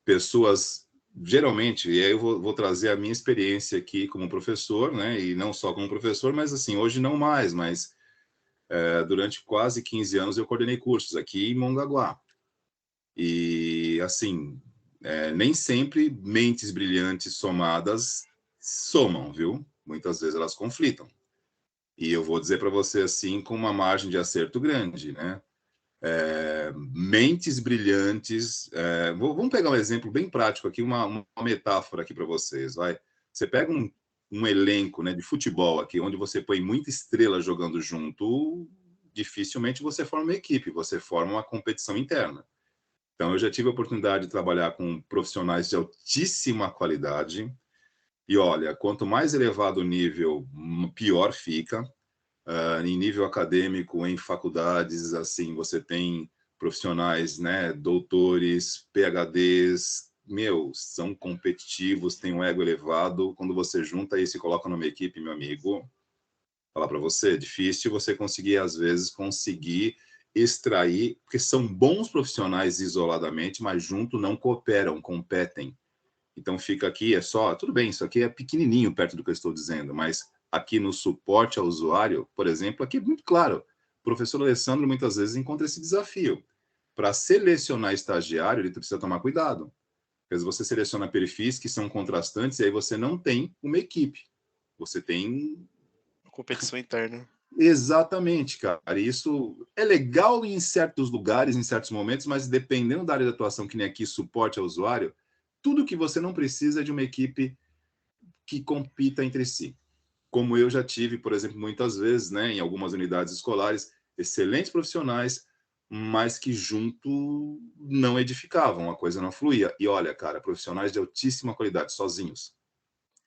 pessoas, geralmente, e aí eu vou trazer a minha experiência aqui como professor, né? E não só como professor, mas assim, hoje não mais, mas durante quase 15 anos eu coordenei cursos aqui em Mongaguá. E assim, nem sempre mentes brilhantes somadas somam, viu? Muitas vezes elas conflitam. E eu vou dizer para você assim, com uma margem de acerto grande, né? Mentes brilhantes. Vamos pegar um exemplo bem prático aqui, uma metáfora aqui para vocês. Vai. Você pega um elenco, né, de futebol aqui, onde você põe muita estrela jogando junto, dificilmente você forma uma equipe, você forma uma competição interna. Então, eu já tive a oportunidade de trabalhar com profissionais de altíssima qualidade. E olha, quanto mais elevado o nível, pior fica. Em nível acadêmico, em faculdades, assim, você tem profissionais, né, doutores, PhDs, são competitivos, têm um ego elevado. Quando você junta e se coloca numa equipe, meu amigo, falar para você, é difícil você conseguir, às vezes, conseguir extrair, porque são bons profissionais isoladamente, mas junto não cooperam, competem. Então fica aqui, tudo bem, isso aqui é pequenininho perto do que eu estou dizendo, mas aqui no suporte ao usuário, por exemplo, aqui é muito claro, o professor Alessandro muitas vezes encontra esse desafio. Para selecionar estagiário, ele precisa tomar cuidado, porque você seleciona perfis que são contrastantes e aí você não tem uma equipe, você tem competição interna. Exatamente, cara. Isso é legal em certos lugares, em certos momentos, mas dependendo da área de atuação, que nem aqui, suporte ao usuário, tudo que você não precisa é de uma equipe que compita entre si. Como eu já tive, por exemplo, muitas vezes, né, em algumas unidades escolares, excelentes profissionais, mas que junto não edificavam, a coisa não fluía. E olha, cara, profissionais de altíssima qualidade, sozinhos.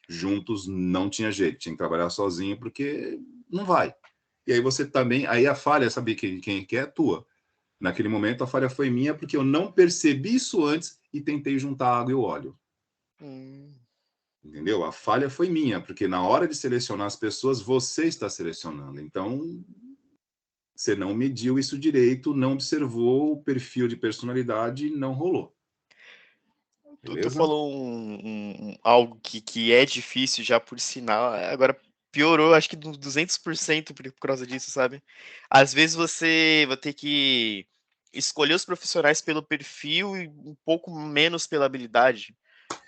Juntos não tinha jeito, tinha que trabalhar sozinho, porque não vai. E aí você também, aí a falha, sabe quem que é? Tua. Naquele momento a falha foi minha porque eu não percebi isso antes e tentei juntar a água e o óleo. Entendeu? A falha foi minha, porque na hora de selecionar as pessoas, você está selecionando. Então, você não mediu isso direito, não observou o perfil de personalidade e não rolou. Tu Beleza? falou algo que é difícil já por sinal, agora piorou, acho que 200% por causa disso, sabe? Às vezes você vai ter que escolher os profissionais pelo perfil e um pouco menos pela habilidade,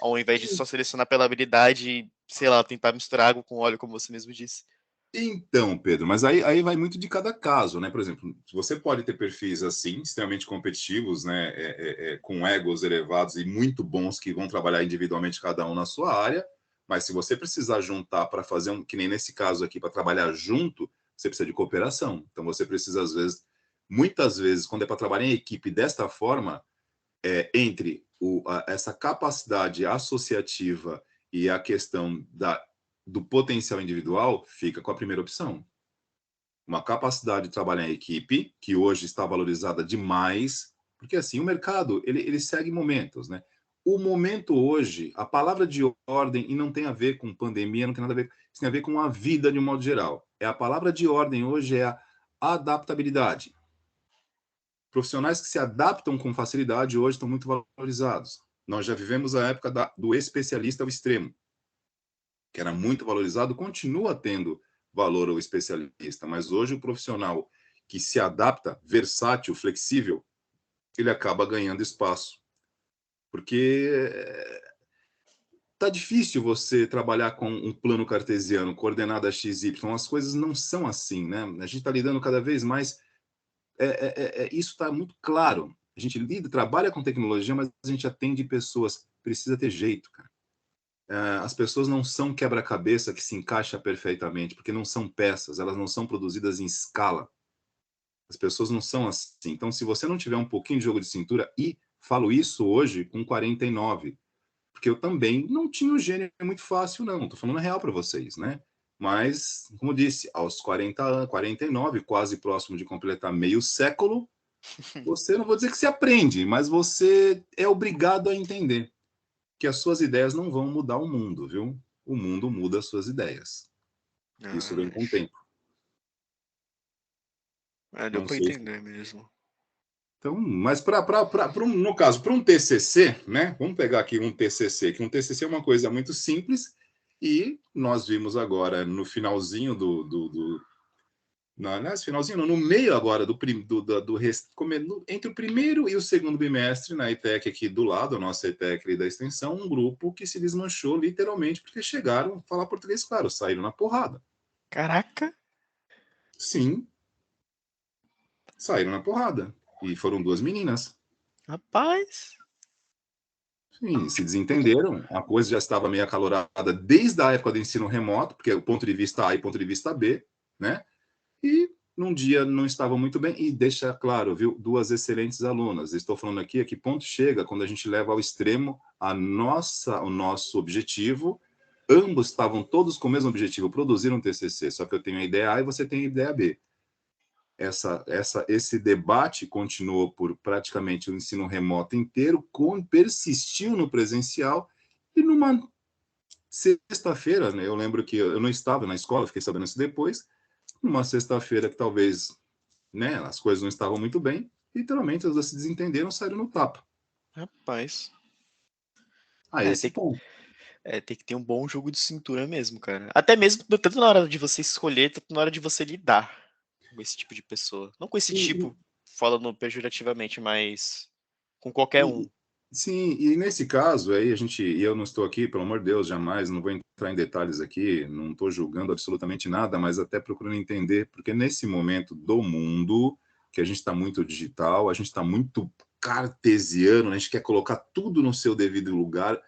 ao invés de só selecionar pela habilidade e, sei lá, tentar misturar água com óleo, como você mesmo disse. Então, Pedro, mas aí vai muito de cada caso, né? Por exemplo, você pode ter perfis assim, extremamente competitivos, né? Com egos elevados e muito bons que vão trabalhar individualmente cada um na sua área, mas se você precisar juntar para fazer que nem nesse caso aqui, para trabalhar junto, você precisa de cooperação. Então você precisa, às vezes, muitas vezes, quando é para trabalhar em equipe desta forma, entre essa capacidade associativa e a questão do potencial individual, fica com a primeira opção. Uma capacidade de trabalhar em equipe, que hoje está valorizada demais, porque assim, o mercado, ele segue momentos, né? O momento hoje, a palavra de ordem, e não tem a ver com pandemia, não tem nada a ver, isso tem a ver com a vida de um modo geral. A palavra de ordem hoje é a adaptabilidade. Profissionais que se adaptam com facilidade hoje estão muito valorizados. Nós já vivemos a época do especialista ao extremo, que era muito valorizado, continua tendo valor o especialista, mas hoje o profissional que se adapta, versátil, flexível, ele acaba ganhando espaço. Porque tá difícil você trabalhar com um plano cartesiano, coordenada XY, as coisas não são assim, né? A gente está lidando cada vez mais isso está muito claro. A gente trabalha com tecnologia, mas a gente atende pessoas. Precisa ter jeito, cara. As pessoas não são quebra-cabeça que se encaixa perfeitamente, porque não são peças, elas não são produzidas em escala. As pessoas não são assim. Então, se você não tiver um pouquinho de jogo de cintura, e falo isso hoje com 49, porque eu também não tinha o gênio muito fácil, não. Estou falando a real para vocês, né? Mas, como disse, aos 40, 49, quase próximo de completar meio século, você, não vou dizer que você aprende, mas você é obrigado a entender que as suas ideias não vão mudar o mundo, viu? o mundo muda as suas ideias. Isso vem com o tempo. Deu para entender mesmo. Então, mas no caso, para um TCC, né? Vamos pegar aqui um TCC, que um TCC é uma coisa muito simples, e nós vimos agora no finalzinho finalzinho, não, no meio agora entre o primeiro e o segundo bimestre, na ETEC aqui do lado, a nossa ETEC da extensão, um grupo que se desmanchou literalmente porque chegaram a falar português, claro, saíram na porrada. Caraca! Sim. Saíram na porrada. E foram 2 meninas. Rapaz! Sim, se desentenderam. A coisa já estava meio acalorada desde a época do ensino remoto, porque é o ponto de vista A e ponto de vista B, né? E num dia não estavam muito bem. E deixa claro, viu? 2 excelentes alunas. Estou falando aqui a que ponto chega quando a gente leva ao extremo o nosso objetivo. Ambos estavam todos com o mesmo objetivo, produzir um TCC. Só que eu tenho a ideia A e você tem a ideia B. Esse debate continuou por praticamente o ensino remoto inteiro, persistiu no presencial, e numa sexta-feira, né, eu lembro que eu não estava na escola, fiquei sabendo isso depois, numa sexta-feira que talvez, né, as coisas não estavam muito bem, literalmente elas se desentenderam, saíram no tapa. Rapaz. Esse ponto. Tem que ter um bom jogo de cintura mesmo, cara. Até mesmo, tanto na hora de você escolher, tanto na hora de você lidar com esse tipo de pessoa. Não com esse tipo, falando pejorativamente, mas com qualquer um. Sim, e nesse caso aí, eu não estou aqui, pelo amor de Deus, jamais, não vou entrar em detalhes aqui, não estou julgando absolutamente nada, mas até procurando entender, porque nesse momento do mundo, que a gente está muito digital, a gente está muito cartesiano, a gente quer colocar tudo no seu devido lugar,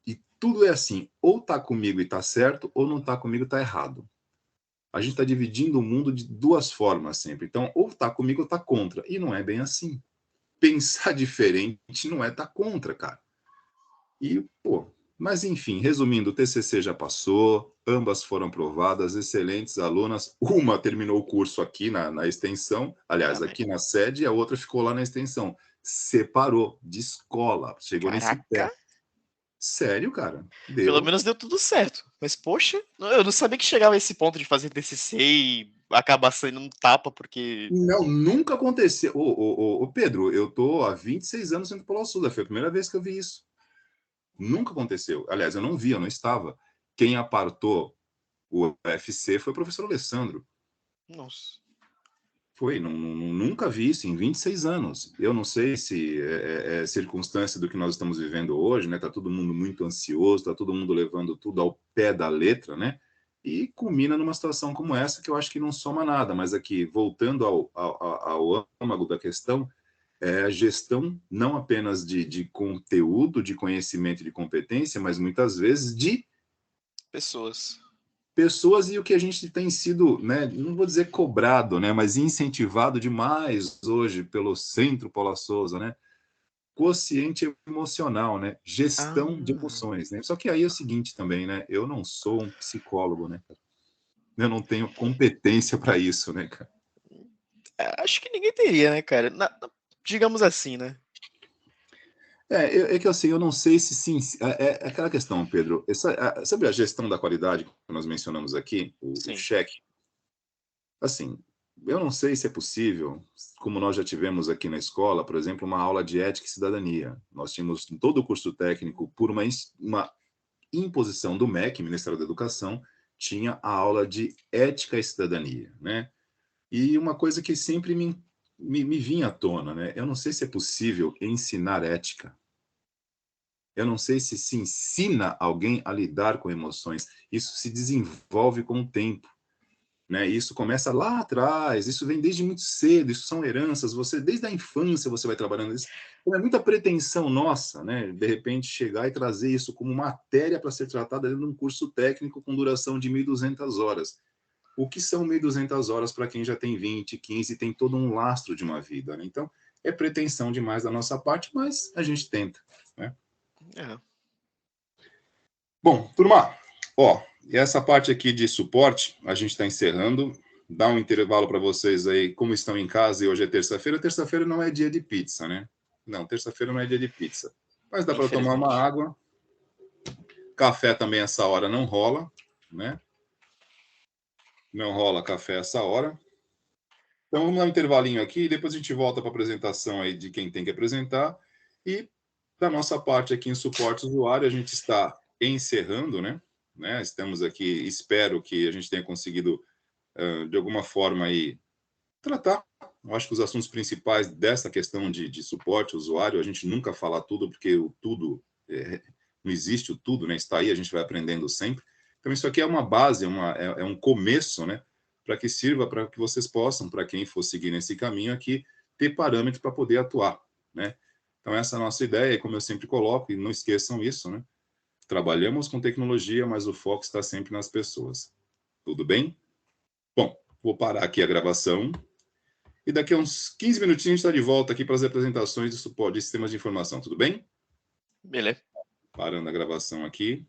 e tudo é assim, ou está comigo e está certo, ou não está comigo e está errado. A gente está dividindo o mundo de 2 formas sempre. Então, ou está comigo ou está contra. E não é bem assim. Pensar diferente não é estar contra, cara. Mas enfim, resumindo, o TCC já passou, ambas foram aprovadas, excelentes alunas. Uma terminou o curso aqui na extensão, aliás, aqui na sede, e a outra ficou lá na extensão. Separou de escola, chegou nesse pé. Sério, cara? Pelo menos deu tudo certo. Mas, poxa, eu não sabia que chegava a esse ponto de fazer TCC e acabar saindo um tapa, porque... Não, nunca aconteceu. Ô, Pedro, eu tô há 26 anos indo pela Suda, foi a primeira vez que eu vi isso. Nunca aconteceu. Aliás, eu não vi, eu não estava. Quem apartou o UFC foi o professor Alessandro. Nossa. Foi, nunca vi isso em 26 anos. Eu não sei se é circunstância do que nós estamos vivendo hoje, né? Tá todo mundo muito ansioso, tá todo mundo levando tudo ao pé da letra, né? E culmina numa situação como essa, que eu acho que não soma nada. Mas aqui, voltando ao âmago da questão, é a gestão não apenas de conteúdo, de conhecimento, de competência, mas muitas vezes de pessoas e o que a gente tem sido, né, não vou dizer cobrado, né, mas incentivado demais hoje pelo Centro Paula Souza, né, quociente emocional, né, gestão de emoções, né. Só que aí é o seguinte também, né, eu não sou um psicólogo, né, eu não tenho competência para isso, né, cara. Acho que ninguém teria, né, cara? Digamos assim, né? É que assim, eu não sei se sim. É aquela questão, Pedro. Sabe a gestão da qualidade que nós mencionamos aqui, o cheque? Assim, eu não sei se é possível, como nós já tivemos aqui na escola, por exemplo, uma aula de ética e cidadania. Nós tínhamos em todo o curso técnico, por uma imposição do MEC, Ministério da Educação, tinha a aula de ética e cidadania, né? E uma coisa que sempre me vinha à tona, né? Eu não sei se é possível ensinar ética. Eu não sei se ensina alguém a lidar com emoções. Isso se desenvolve com o tempo, né? Isso começa lá atrás, isso vem desde muito cedo, isso são heranças, desde a infância você vai trabalhando isso. Então, é muita pretensão nossa, né? De repente chegar e trazer isso como matéria para ser tratada dentro de um curso técnico com duração de 1.200 horas. O que são 1.200 horas para quem já tem 20, 15 e tem todo um lastro de uma vida, né? Então, é pretensão demais da nossa parte, mas a gente tenta, né? Bom, turma, e essa parte aqui de suporte, a gente está encerrando. Dá um intervalo para vocês aí, como estão em casa, e hoje é terça-feira. Terça-feira não é dia de pizza, né? Não, terça-feira não é dia de pizza. Mas dá para tomar uma água. Café também essa hora não rola, né? Não rola café essa hora. Então, vamos dar um intervalinho aqui e depois a gente volta para a apresentação aí de quem tem que apresentar. E da nossa parte aqui em suporte usuário, a gente está encerrando, né? Estamos aqui, espero que a gente tenha conseguido, de alguma forma, aí, tratar, eu acho que os assuntos principais dessa questão de suporte usuário, a gente nunca fala tudo, porque o tudo, não existe o tudo, né? Está aí, a gente vai aprendendo sempre. Então, isso aqui é uma base, é um começo, né? Para que sirva para que vocês possam, para quem for seguir nesse caminho aqui, ter parâmetros para poder atuar, né? Então, essa é a nossa ideia, como eu sempre coloco, e não esqueçam isso, né? Trabalhamos com tecnologia, mas o foco está sempre nas pessoas. Tudo bem? Bom, vou parar aqui a gravação. E daqui a uns 15 minutinhos a gente está de volta aqui para as apresentações de suporte de sistemas de informação. Tudo bem? Beleza. Parando a gravação aqui.